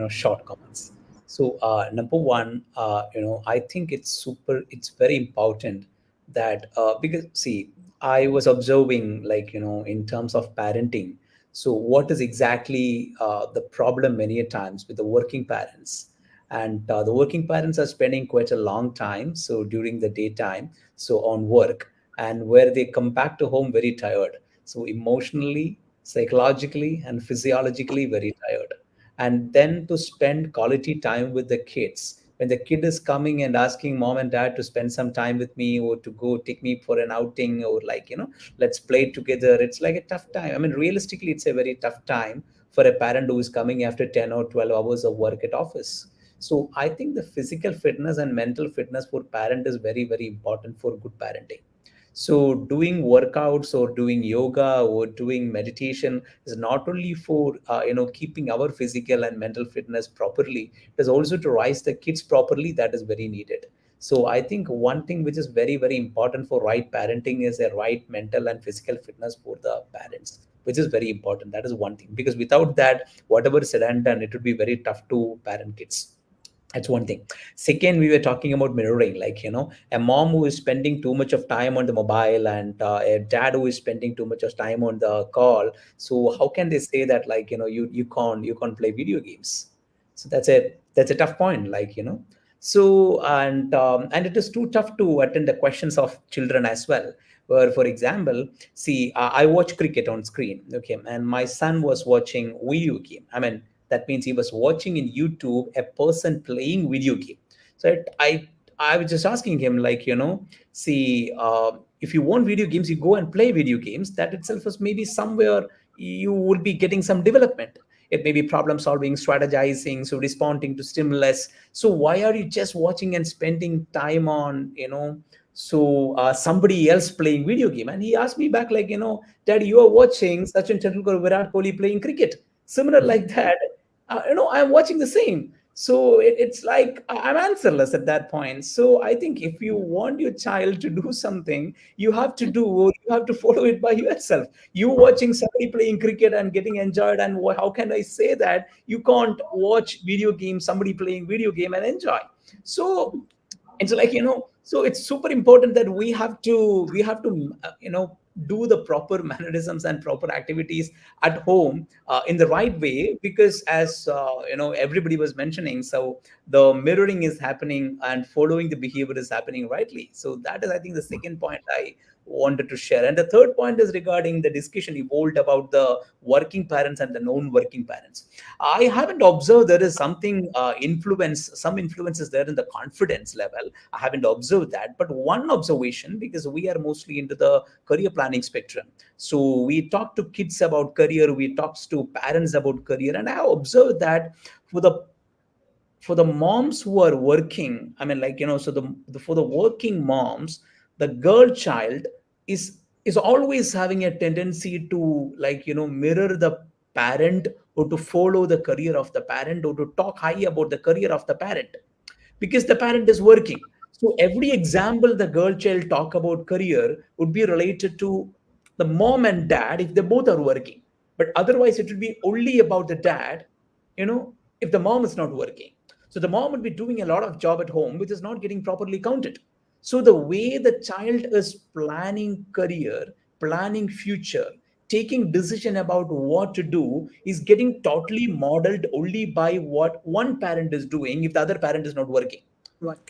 short comments. So number one, I think it's very important that because see, I was observing like in terms of parenting. So what is exactly the problem many a times with the working parents? And the working parents are spending quite a long time. So during the daytime, so on work, and where they come back to home very tired, so emotionally, psychologically, and physiologically very tired. And then to spend quality time with the kids, when the kid is coming and asking mom and dad to spend some time with me, or to go take me for an outing, or like let's play together, it's like a tough time. I mean, realistically, it's a very tough time for a parent who is coming after 10 or 12 hours of work at office. So I think the physical fitness and mental fitness for parent is very, very important for good parenting. So doing workouts or doing yoga or doing meditation is not only for keeping our physical and mental fitness properly, it is also to raise the kids properly. That is very needed. So I think one thing which is very, very important for right parenting is a right mental and physical fitness for the parents, which is very important. That is one thing, because without that, whatever is said and done, it would be very tough to parent kids. That's one thing. Second, we were talking about mirroring, like a mom who is spending too much of time on the mobile, and a dad who is spending too much of time on the call. So how can they say that, like you can't play video games? So that's a tough point, like so and it is too tough to attend the questions of children as well, where for example, see, I watch cricket on screen, okay, and my son was watching video game. I mean, That means he was watching in YouTube a person playing video game. So I was just asking him, like, see, if you want video games, you go and play video games. That itself is maybe somewhere you would be getting some development. It may be problem solving, strategizing, so responding to stimulus. So why are you just watching and spending time on, somebody else playing video game? And he asked me back, like, Daddy, you are watching Sachin Tendulkar, Virat Kohli playing cricket. Similar like that, I'm watching the same. So it's like I'm answerless at that point. So I think if you want your child to do something, you have to do, or you have to follow it by yourself. You watching somebody playing cricket and getting enjoyed, and how can I say that you can't watch video games, somebody playing video game and enjoy? So it's like, so it's super important that we have to do the proper mannerisms and proper activities at home in the right way, because as everybody was mentioning, so the mirroring is happening and following the behavior is happening rightly. So that is, I think, the second point I wanted to share. And the third point is regarding the discussion evolved about the working parents and the non-working parents. I haven't observed there is something some influences there in the confidence level. I haven't observed that. But one observation, because we are mostly into the career planning spectrum. So we talk to kids about career, we talk to parents about career, and I have observed that for the moms who are working, I mean, like, so for the working moms, the girl child is always having a tendency to, like, mirror the parent, or to follow the career of the parent, or to talk high about the career of the parent, because the parent is working. So every example the girl child talk about career would be related to the mom and dad if they both are working. But otherwise, it would be only about the dad, if the mom is not working. So the mom would be doing a lot of job at home, which is not getting properly counted. So the way the child is planning career, planning future, taking decision about what to do is getting totally modeled only by what one parent is doing if the other parent is not working.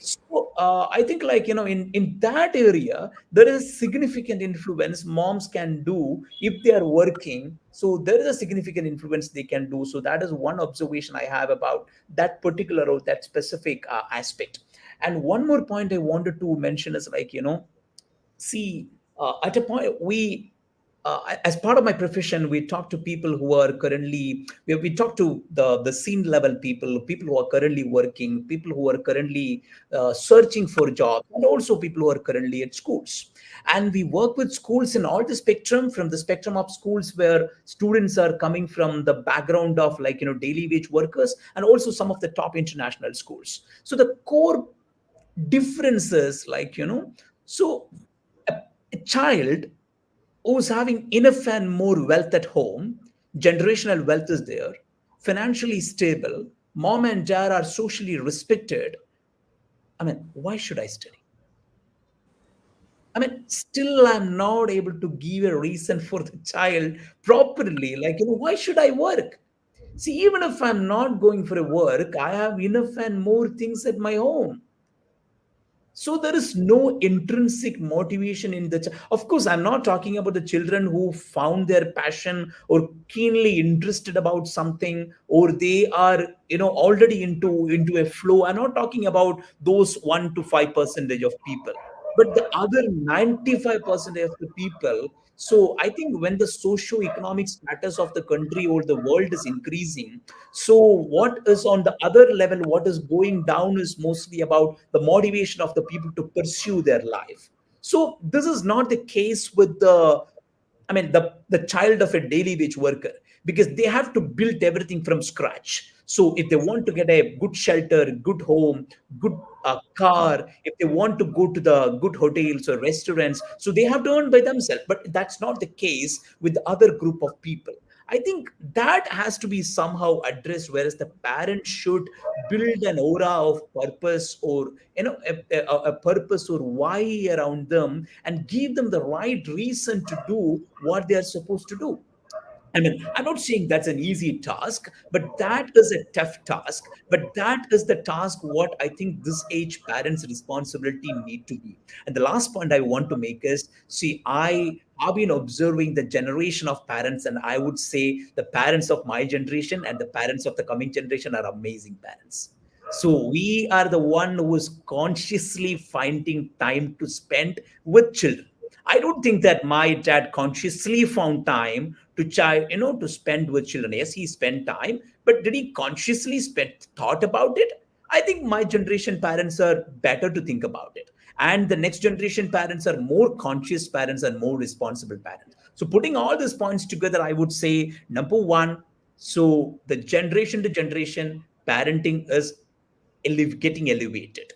So I think, like, in that area, there is significant influence moms can do if they are working. So there is a significant influence they can do. So that is one observation I have about that particular or that specific aspect. And one more point I wanted to mention is, like, see, at a point as part of my profession, we talk to people who are currently, we talk to the scene level people who are currently working, people who are currently searching for jobs, and also people who are currently at schools. And we work with schools in all the spectrum, from the spectrum of schools where students are coming from the background of, like, daily wage workers, and also some of the top international schools. So the core differences, like, so a child who's having enough and more wealth at home, generational wealth is there, financially stable, mom and dad are socially respected. I mean, why should I study? I mean, still I'm not able to give a reason for the child properly. Like, why should I work? See, even if I'm not going for a work, I have enough and more things at my home. So there is no intrinsic motivation in the of course, I'm not talking about the children who found their passion or keenly interested about something, or they are, already into a flow. I'm not talking about those 1 to 5% of people, but the other 95% of the people. So I think when the socio-economic status of the country or the world is increasing, so what is on the other level, what is going down is mostly about the motivation of the people to pursue their life. So this is not the case with the child of a daily wage worker, because they have to build everything from scratch. So if they want to get a good shelter, good home, good car, if they want to go to the good hotels or restaurants, so they have to earn by themselves. But that's not the case with the other group of people. I think that has to be somehow addressed, whereas the parent should build an aura of purpose, or a purpose or why around them, and give them the right reason to do what they are supposed to do. I mean, I'm not saying that's an easy task, but that is a tough task. But that is the task what I think this age parents' responsibility need to be. And the last point I want to make is, see, I I've been observing the generation of parents, and I would say the parents of my generation and the parents of the coming generation are amazing parents. So we are the one who is consciously finding time to spend with children. I don't think that my dad consciously found time to to spend with children. Yes, he spent time, but did he consciously spend thought about it? I think my generation parents are better to think about it, and the next generation parents are more conscious parents and more responsible parents. So putting all these points together, I would say number one, so the generation to generation parenting is getting elevated.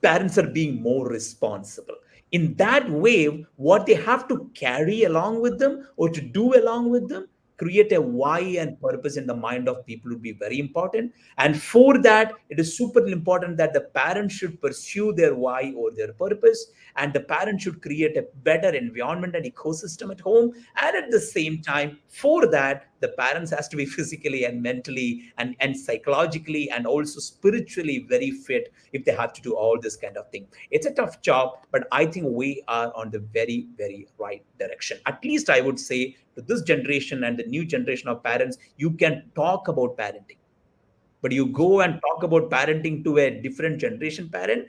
Parents are being more responsible. In that way, what they have to carry along with them or to do along with them, create a why and purpose in the mind of people would be very important. And for that, it is super important that the parents should pursue their why or their purpose, and the parents should create a better environment and ecosystem at home. And at the same time, for that, the parents has to be physically and mentally and psychologically and also spiritually very fit if they have to do all this kind of thing. It's a tough job, but I think we are on the very, very right direction. At least I would say to this generation and the new generation of parents, you can talk about parenting. But you go and talk about parenting to a different generation parent,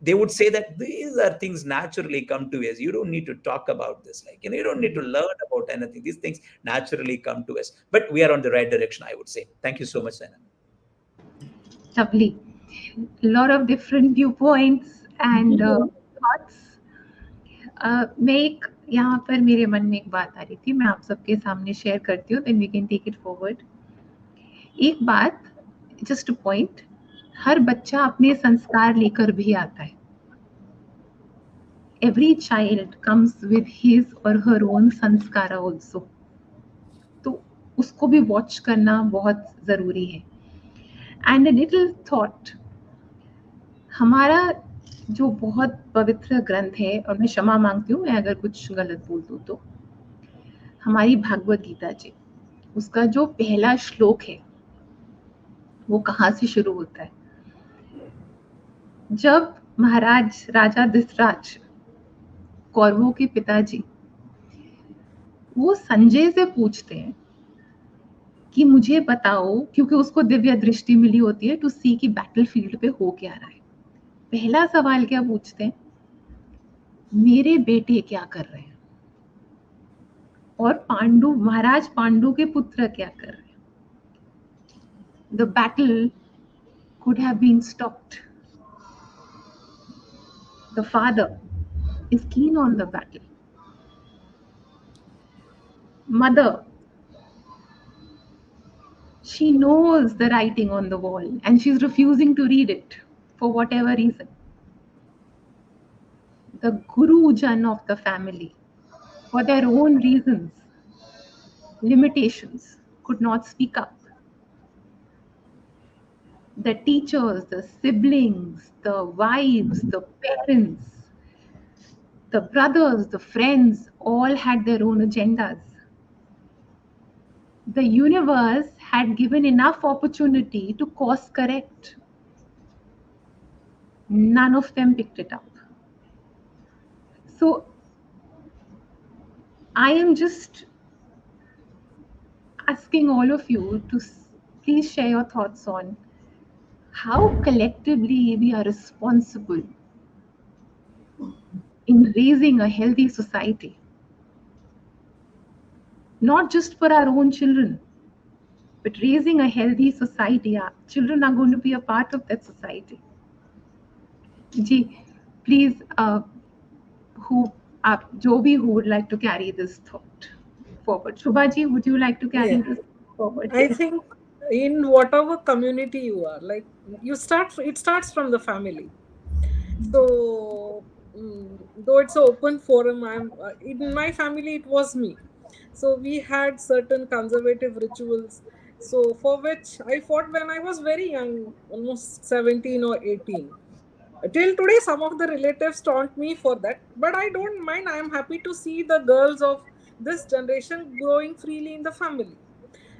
they would say that these are things naturally come to us. You don't need to talk about this. Like, you don't need to learn about anything. These things naturally come to us. But we are on the right direction, I would say. Thank you so much, Sana. Lovely. A lot of different viewpoints and thoughts. मैं एक यहाँ पर मेरे मन में एक बात आ रही थी, मैं आप सबके सामने शेयर करती हूँ, then we can take it forward. एक बात, just a point, हर बच्चा अपने संस्कार लेकर भी आता है. Every child comes with his or her own संस्कारा also. तो उसको भी watch करना बहुत ज़रूरी है. And a little thought, हमारा जो बहुत पवित्र ग्रंथ है, और मैं क्षमा मांगती हूँ मैं अगर कुछ गलत बोल दूँ तो, हमारी भागवत गीता जी, उसका जो पहला श्लोक है वो कहाँ से शुरू होता है? जब महाराज राजा धृतराज, कौरवों के पिताजी, वो संजय से पूछते हैं कि मुझे बताओ, क्योंकि उसको दिव्य दृष्टि मिली होती है टू सी कि बैटलफील्ड पे हो क्या रहा है. पहला सवाल क्या पूछते हैं? मेरे बेटे क्या कर रहे हैं, और पांडु, महाराज पांडु के पुत्र क्या कर रहे हैं. The battle could have been stopped. The father is keen on the battle. Mother, she knows the writing on the wall and she's refusing to read it for whatever reason. The Gurujan of the family, for their own reasons, limitations, could not speak up. The teachers, the siblings, the wives, the parents, the brothers, the friends, all had their own agendas. The universe had given enough opportunity to course correct. None of them picked it up. So I am just asking all of you to please share your thoughts on how collectively we are responsible in raising a healthy society. Not just for our own children, but raising a healthy society. Our children are going to be a part of that society. Ji, please, who would like to carry this thought forward? Shubhaji, would you like to carry this forward? I think in whatever community you are, like it starts from the family. So though it's an open forum, in my family it was me. So we had certain conservative rituals, so for which I fought when I was very young, almost 17 or 18. Till today, some of the relatives taunt me for that, but I don't mind. I am happy to see the girls of this generation growing freely in the family.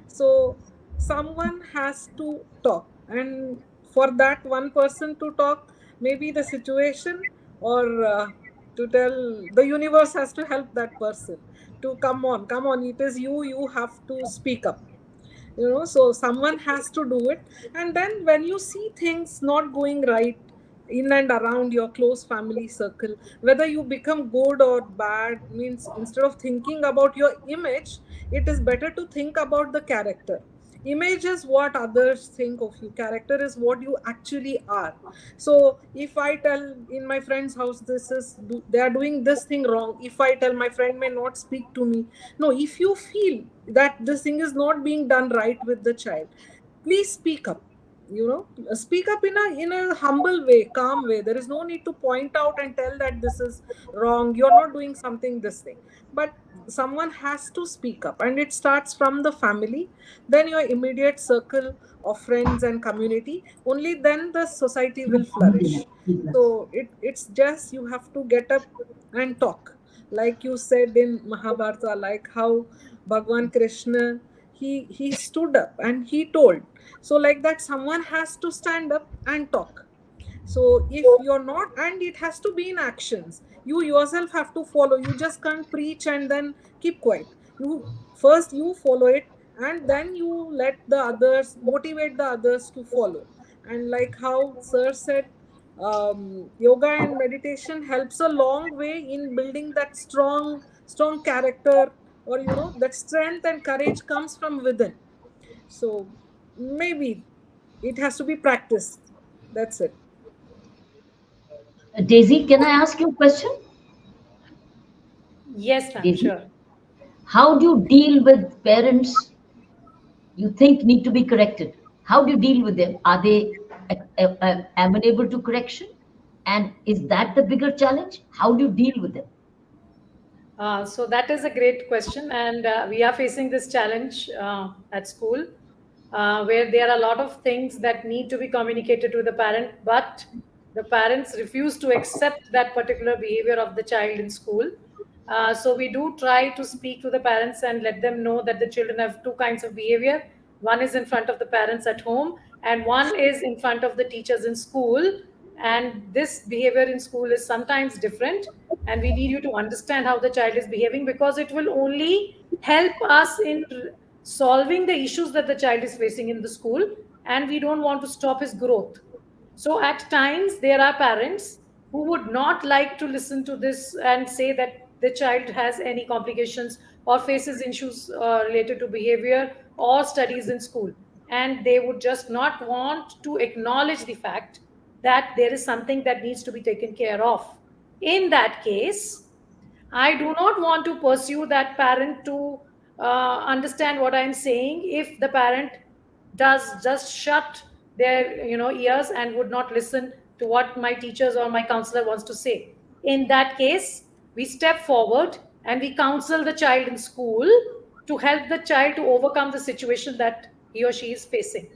So someone has to talk, and for that one person to talk, maybe the situation or to tell the universe has to help that person to come on, it is you have to speak up. So someone has to do it. And then when you see things not going right in and around your close family circle, whether you become good or bad, means instead of thinking about your image, it is better to think about the character. Image is what others think of you, character is what you actually are. So if I tell in my friend's house, they are doing this thing wrong, if I tell, my friend may not speak to me. No, if you feel that this thing is not being done right with the child, please speak up. Speak up in a humble way, calm way. There is no need to point out and tell that this is wrong, you're not doing something, this thing. But someone has to speak up, and it starts from the family, then your immediate circle of friends and community. Only then the society will flourish. So it's just you have to get up and talk, like you said in Mahabharata, like how Bhagwan Krishna, he stood up and he told. So like that, someone has to stand up and talk. So if you're not, and it has to be in actions, you yourself have to follow. You just can't preach and then keep quiet. You follow it, and then you let the others, motivate the others to follow. And like how sir said, yoga and meditation helps a long way in building that strong character, or that strength and courage comes from within. So maybe it has to be practiced. That's it. Daisy, can I ask you a question? Yes, ma'am, Daisy, sure. how do you deal with parents you think need to be corrected? How do you deal with them? Are they amenable to correction? And is that the bigger challenge? How do you deal with them? So that is a great question, and we are facing this challenge at school, where there are a lot of things that need to be communicated to the parent, but the parents refuse to accept that particular behavior of the child in school. So we do try to speak to the parents and let them know that the children have two kinds of behavior. One is in front of the parents at home, and one is in front of the teachers in school. And this behavior in school is sometimes different, and we need you to understand how the child is behaving, because it will only help us in solving the issues that the child is facing in the school, and we don't want to stop his growth. So at times there are parents who would not like to listen to this and say that the child has any complications or faces issues related to behavior or studies in school, and they would just not want to acknowledge the fact that there is something that needs to be taken care of. In that case, I do not want to pursue that parent to understand what I'm saying if the parent does just shut their ears and would not listen to what my teachers or my counselor wants to say. In that case, we step forward and we counsel the child in school to help the child to overcome the situation that he or she is facing.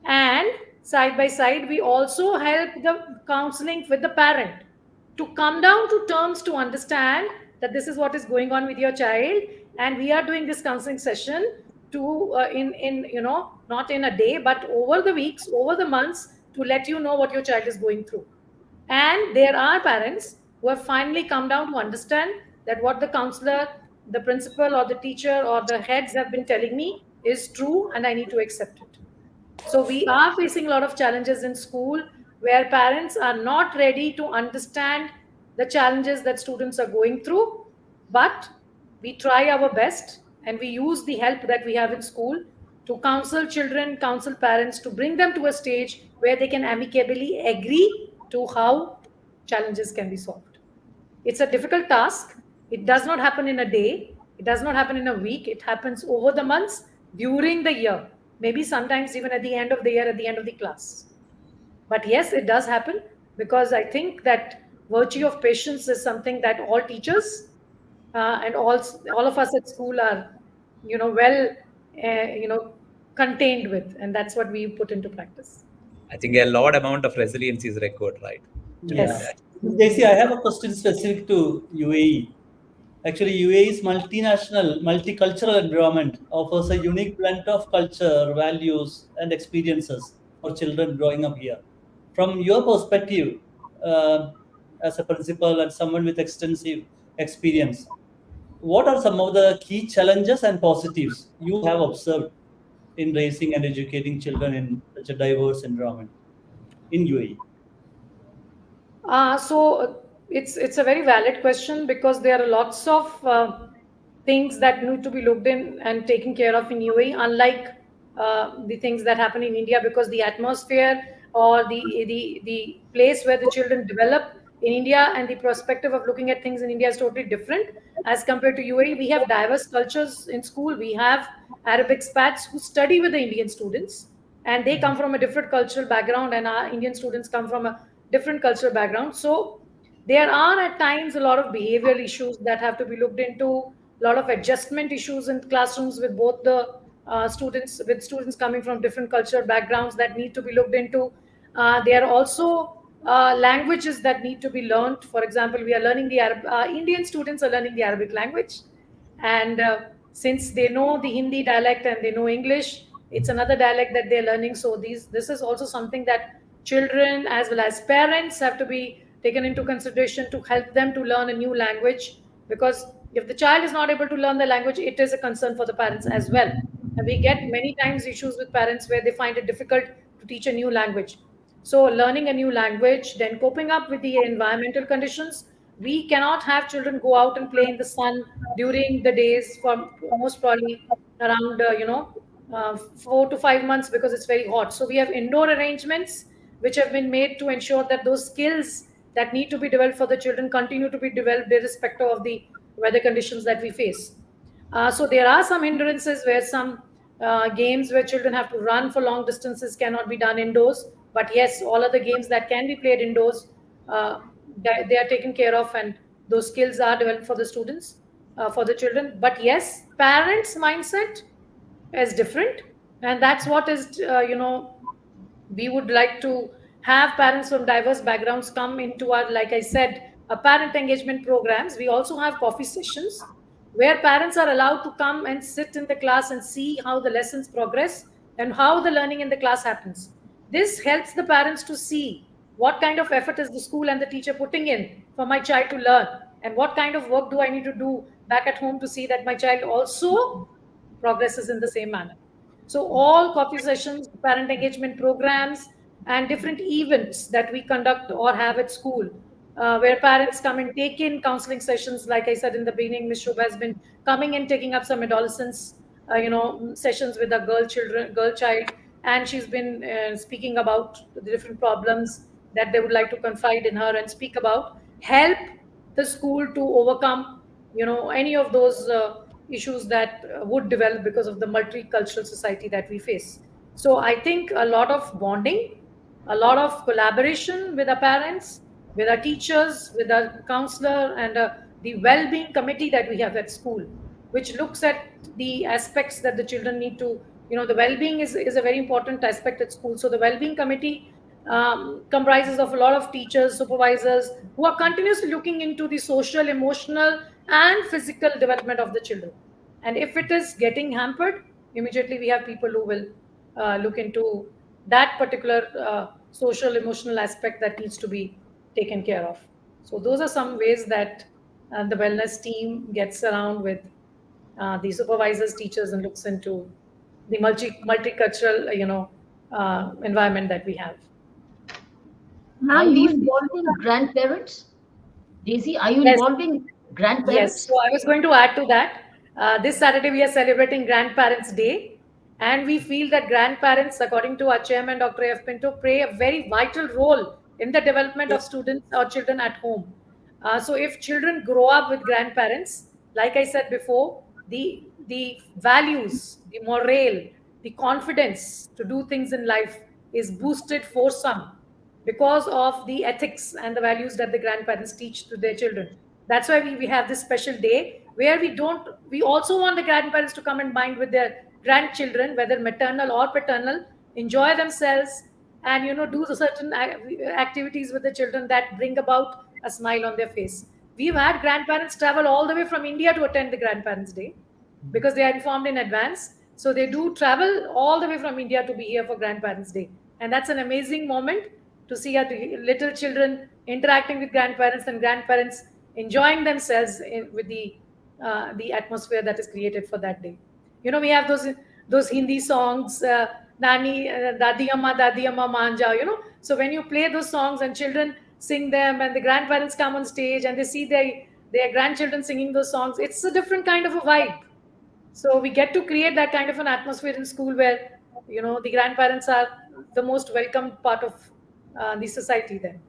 And side by side, we also help the counseling with the parent to come down to terms to understand that this is what is going on with your child, and we are doing this counseling session to in not in a day but over the weeks, over the months, to let you know what your child is going through. And there are parents who have finally come down to understand that what the counselor, the principal, or the teacher, or the heads have been telling me is true, and I need to accept it. So we are facing a lot of challenges in school where parents are not ready to understand the challenges that students are going through, but we try our best and we use the help that we have in school to counsel children, counsel parents, to bring them to a stage where they can amicably agree to how challenges can be solved. It's a difficult task. It does not happen in a day. It does not happen in a week. It happens over the months, during the year, maybe sometimes even at the end of the year, at the end of the class. But yes, it does happen, because I think that virtue of patience is something that all teachers and all of us at school are, well, contained with, and that's what we put into practice. I think a lot amount of resilience is required, right, to do Yeah. Yes. that. JC, I have a question specific to UAE. Actually, UAE's multinational, multicultural environment offers a unique blend of culture, values, and experiences for children growing up here. From your perspective, uh, as a principal and someone with extensive experience, what are some of the key challenges and positives you have observed in raising and educating children in such a diverse environment in UAE? It's a very valid question, because there are lots of things that need to be looked in and taken care of in UAE, unlike the things that happen in India, because the atmosphere or the place where the children develop in India and the perspective of looking at things in India is totally different as compared to UAE. We have diverse cultures in school. We have Arabic expats who study with the Indian students, and they come from a different cultural background, and our Indian students come from a different cultural background. So there are at times a lot of behavioral issues that have to be looked into, a lot of adjustment issues in classrooms with both the students coming from different cultural backgrounds that need to be looked into. There are also languages that need to be learned. For example, we are learning the Indian students are learning the Arabic language, and since they know the Hindi dialect and they know English, it's another dialect that they're learning. So this is also something that children as well as parents have to be taken into consideration to help them to learn a new language, because if the child is not able to learn the language, it is a concern for the parents as well. And we get many times issues with parents where they find it difficult to teach a new language. So learning a new language, then coping up with the environmental conditions. We cannot have children go out and play in the sun during the days for most probably around 4 to 5 months, because it's very hot. So we have indoor arrangements which have been made to ensure that those skills that need to be developed for the children continue to be developed irrespective of the weather conditions that we face. So there are some hindrances where some games where children have to run for long distances cannot be done indoors. But yes, all other games that can be played indoors, they are taken care of, and those skills are developed for the students, for the children. But yes, parents' mindset is different, and that's what is we would like to have parents from diverse backgrounds come into our, like I said, parent engagement programs. We also have coffee sessions where parents are allowed to come and sit in the class and see how the lessons progress and how the learning in the class happens. This helps the parents to see what kind of effort is the school and the teacher putting in for my child to learn, and what kind of work do I need to do back at home to see that my child also progresses in the same manner. So all coffee sessions, parent engagement programs, and different events that we conduct or have at school, where parents come and take in counseling sessions. Like I said in the beginning, Ms. Shobha has been coming and taking up some adolescence, sessions with a girl child, and she's been speaking about the different problems that they would like to confide in her and speak about, help the school to overcome, any of those issues that would develop because of the multicultural society that we face. So I think a lot of bonding, a lot of collaboration with our parents, with our teachers, with our counselor, and the well-being committee that we have at school, which looks at the aspects that the children need to, the well-being is a very important aspect at school. So the well-being committee comprises of a lot of teachers, supervisors, who are continuously looking into the social, emotional, and physical development of the children. And if it is getting hampered, immediately we have people who will look into that particular social, emotional aspect that needs to be taken care of. So those are some ways that the wellness team gets around with the supervisors, teachers, and looks into the multicultural, environment that we have. Are Ma'am, you these involving grandparents? Daisy, are you Yes. involving Yes, grandparents? so I was going to add to that. This Saturday, we are celebrating Grandparents' Day, and we feel that grandparents, according to our chairman, Dr. F. Pinto, play a very vital role in the development of students or children at home. So, if children grow up with grandparents, like I said before, the values, the morale, the confidence to do things in life is boosted for some, because of the ethics and the values that the grandparents teach to their children. That's why we have this special day where we also want the grandparents to come and bind with their grandchildren, whether maternal or paternal, enjoy themselves, and do the certain activities with the children that bring about a smile on their face. We've had grandparents travel all the way from India to attend the Grandparents' Day, because they are informed in advance. So they do travel all the way from India to be here for Grandparents' Day. And that's an amazing moment to see our little children interacting with grandparents and grandparents enjoying themselves with the atmosphere that is created for that day. We have those Hindi songs, Nani, Dadi Amma maan jao, So when you play those songs and children sing them and the grandparents come on stage and they see their grandchildren singing those songs, it's a different kind of a vibe. So we get to create that kind of an atmosphere in school where, the grandparents are the most welcomed part of the society then.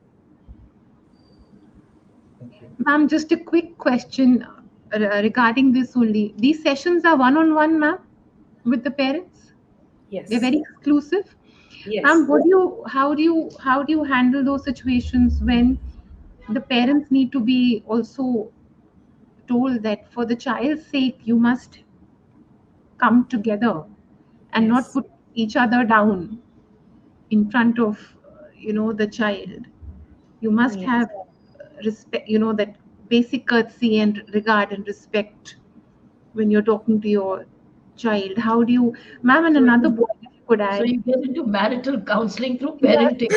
Ma'am, just a quick question regarding this only. These sessions are one-on-one, ma'am, with the parents? Yes. They're very exclusive? Yes. Ma'am, how do you handle those situations when the parents need to be also told that for the child's sake, you must come together and not put each other down in front of, the child? You must have respect, that basic courtesy and regard and respect when you're talking to your child. How do you, ma'am, and another point if you could add. So you get into marital counseling through parenting.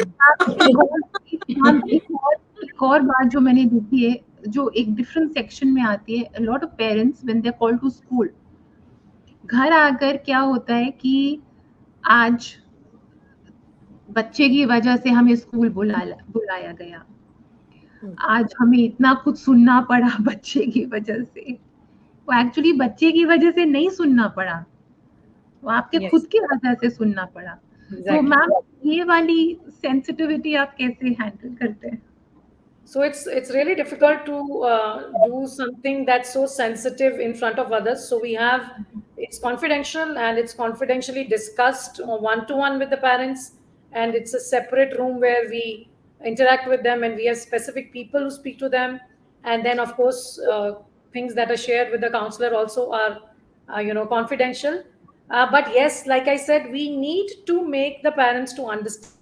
एक और बात जो मैंने देखी है, जो एक different section में आती है, a lot of parents when they're called to school, घर आकर क्या होता है कि आज बच्चे की वजह से हमें स्कूल बुलाया गया, आज हमें इतना कुछ सुनना पड़ा बच्चे की वजह से। वो एक्चुअली बच्चे की वजह से नहीं सुनना पड़ा, वो आपके खुद की वजह से सुनना पड़ा। तो मैम, ये वाली सेंसिटिविटी आप कैसे हैंडल करते हैं? So it's really difficult to do something that's so sensitive in front of others. So it's confidential and it's confidentially discussed one-to-one with the parents, and it's a separate room where we interact with them and we have specific people who speak to them. And then of course things that are shared with the counselor also are confidential. But yes, like I said, we need to make the parents to understand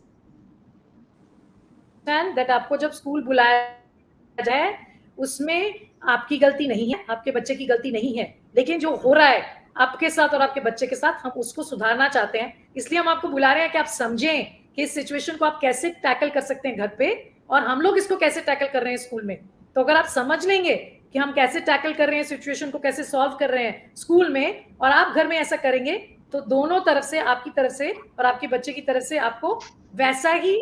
that आपको जब school बुलाया जाए उसमें आपकी गलती नहीं है, आपके बच्चे की गलती नहीं है, लेकिन जो हो रहा है आपके साथ और आपके बच्चे के साथ हम उसको सुधारना चाहते हैं, इसलिए हम आपको बुला रहे हैं कि आप समझें कि इस सिचुएशन को आप कैसे टैकल कर सकते हैं घर पे और हम लोग इसको कैसे टैकल कर रहे हैं स्कूल में। तो अगर आप समझ लेंगे कि हम कैसे टैकल कर रहे हैं, सिचुएशन को कैसे सॉल्व कर रहे हैं स्कूल में, और आप घर में ऐसा करेंगे, तो दोनों तरफ से, आपकी तरफ से और आपके बच्चे की तरफ से आपको वैसा ही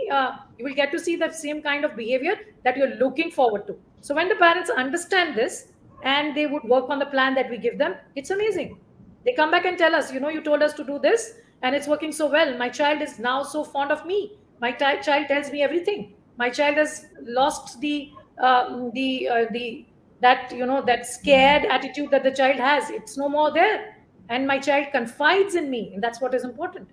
you will get to see the same kind of behavior that you're looking forward to. So when the parents understand this and they would work on the plan that we give them, it's amazing. They come back and tell us, you told us to do this and it's working so well. My child is now so fond of me. My child tells me everything. My child has lost that scared attitude that the child has. It's no more there. And my child confides in me, and that's what is important.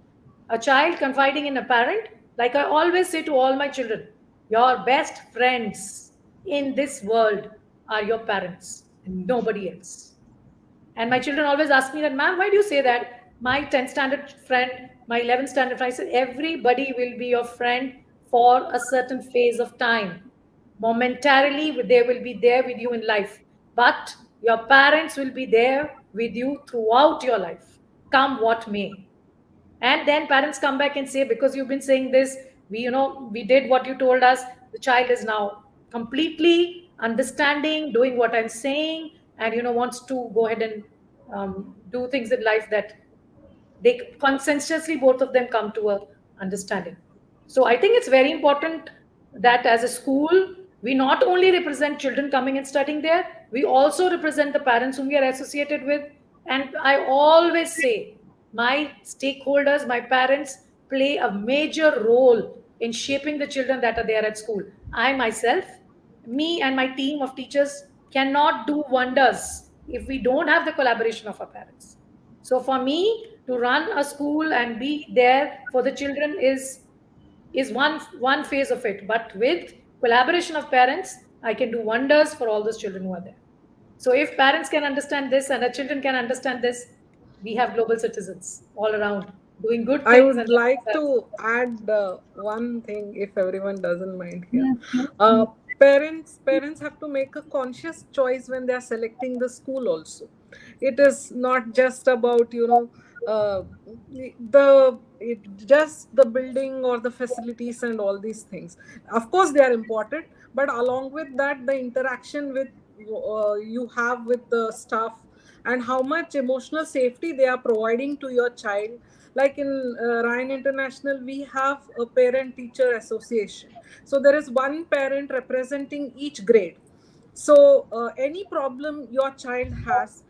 A child confiding in a parent, like I always say to all my children, your best friends in this world are your parents and nobody else. And my children always ask me that, ma'am, why do you say that? My 10th standard friend, my 11th standard friend, I said, everybody will be your friend for a certain phase of time. Momentarily, they will be there with you in life. But your parents will be there with you throughout your life, come what may. And then parents come back and say, because you've been saying this, we did what you told us. The child is now completely understanding, doing what I'm saying, and wants to go ahead and do things in life that they consensuously, both of them come to a understanding. So I think it's very important that as a school, we not only represent children coming and studying there, we also represent the parents whom we are associated with. And I always say, my stakeholders, my parents play a major role in shaping the children that are there at school. I myself, me and my team of teachers cannot do wonders if we don't have the collaboration of our parents. So for me to run a school and be there for the children is one phase of it. But with collaboration of parents, I can do wonders for all those children who are there. So if parents can understand this and the children can understand this, we have global citizens all around doing good things. I would like to add one thing, if everyone doesn't mind here. parents have to make a conscious choice when they are selecting the school also. It is not just about just the building or the facilities and all these things. Of course they are important, but along with that, the interaction with you have with the staff, and how much emotional safety they are providing to your child. Like in Ryan International, we have a parent teacher association, so there is one parent representing each grade. So any problem your child has,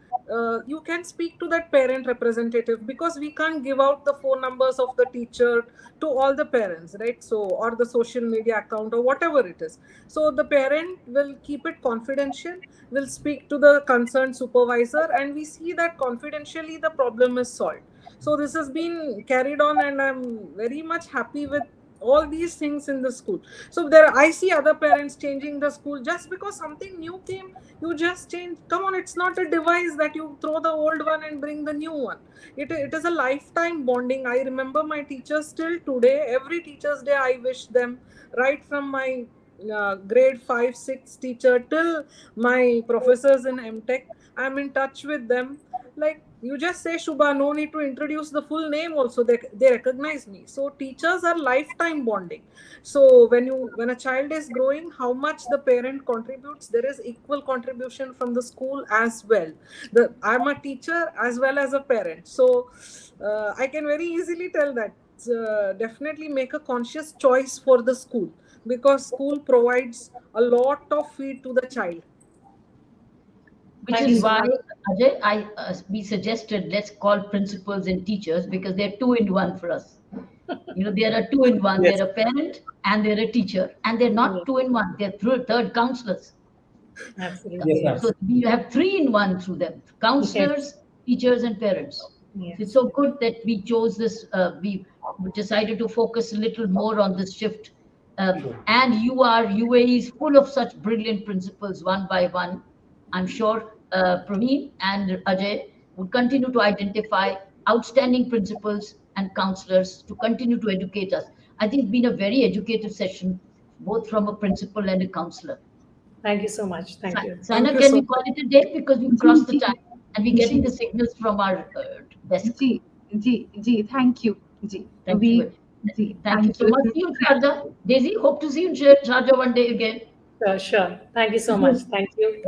you can speak to that parent representative, because we can't give out the phone numbers of the teacher to all the parents, right? So, or the social media account or whatever it is. So the parent will keep it confidential, will speak to the concerned supervisor, and we see that confidentially the problem is solved. So this has been carried on, and I'm very much happy with all these things in the school. So there, I see other parents changing the school just because something new came. You just change. Come on, it's not a device that you throw the old one and bring the new one. It is a lifetime bonding. I remember my teachers till today. Every Teachers' Day, I wish them, right from my grade 5, 6 teacher till my professors in MTech. I'm in touch with them. Like, you just say Shubha, no need to introduce the full name also, they recognize me. So teachers are lifetime bonding. So when a child is growing, how much the parent contributes, there is equal contribution from the school as well. I'm a teacher as well as a parent, so I can very easily tell that definitely make a conscious choice for the school, because school provides a lot of feed to the child. Which is why, Ajay, we suggested let's call principals and teachers, because they're two in one for us. They're a two in one. Yes. They're a parent and they're a teacher, and they're not two in one. They're third counselors. Absolutely. Yes, So we have three in one through them: counselors, teachers, and parents. Yes. It's so good that we chose this. We decided to focus a little more on this shift. And UAE is full of such brilliant principals, one by one. I'm sure Praveen and Ajay would continue to identify outstanding principals and counselors to continue to educate us. I think it's been a very educative session, both from a principal and a counselor. Thank you so much. Thank you. Sana, can we call it a day, because we've crossed the time and we're getting the signals from our desk. Thank you. Thank you. Thank you so much. See you in Sharjah. Daisy, hope to see you in Sharjah one day again. Sure. Thank you so much. Thank you.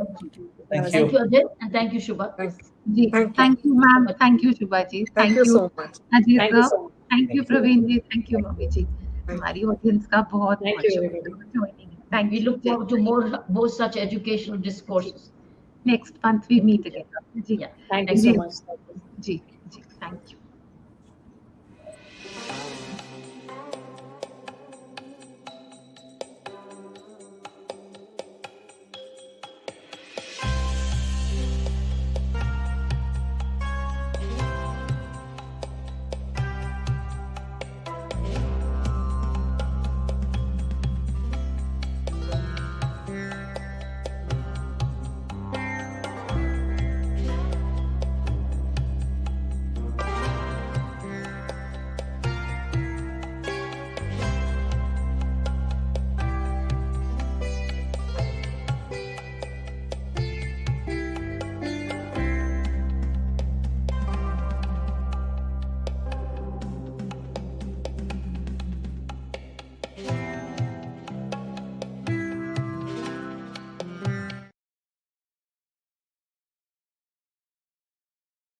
Thank you, Ajay, and thank you, Shubha. Thank you, ma'am. Thank you, Shubha ji. Thank you so much. Ajay Thank you sir. so much. Thank you, Praveen ji. Thank you, Mami ji. हमारी audience का बहुत Thank you, everybody. Thank We you. look forward to more such educational discourses. Next month we meet again. Yeah. Thank you so much. Ji, thank you.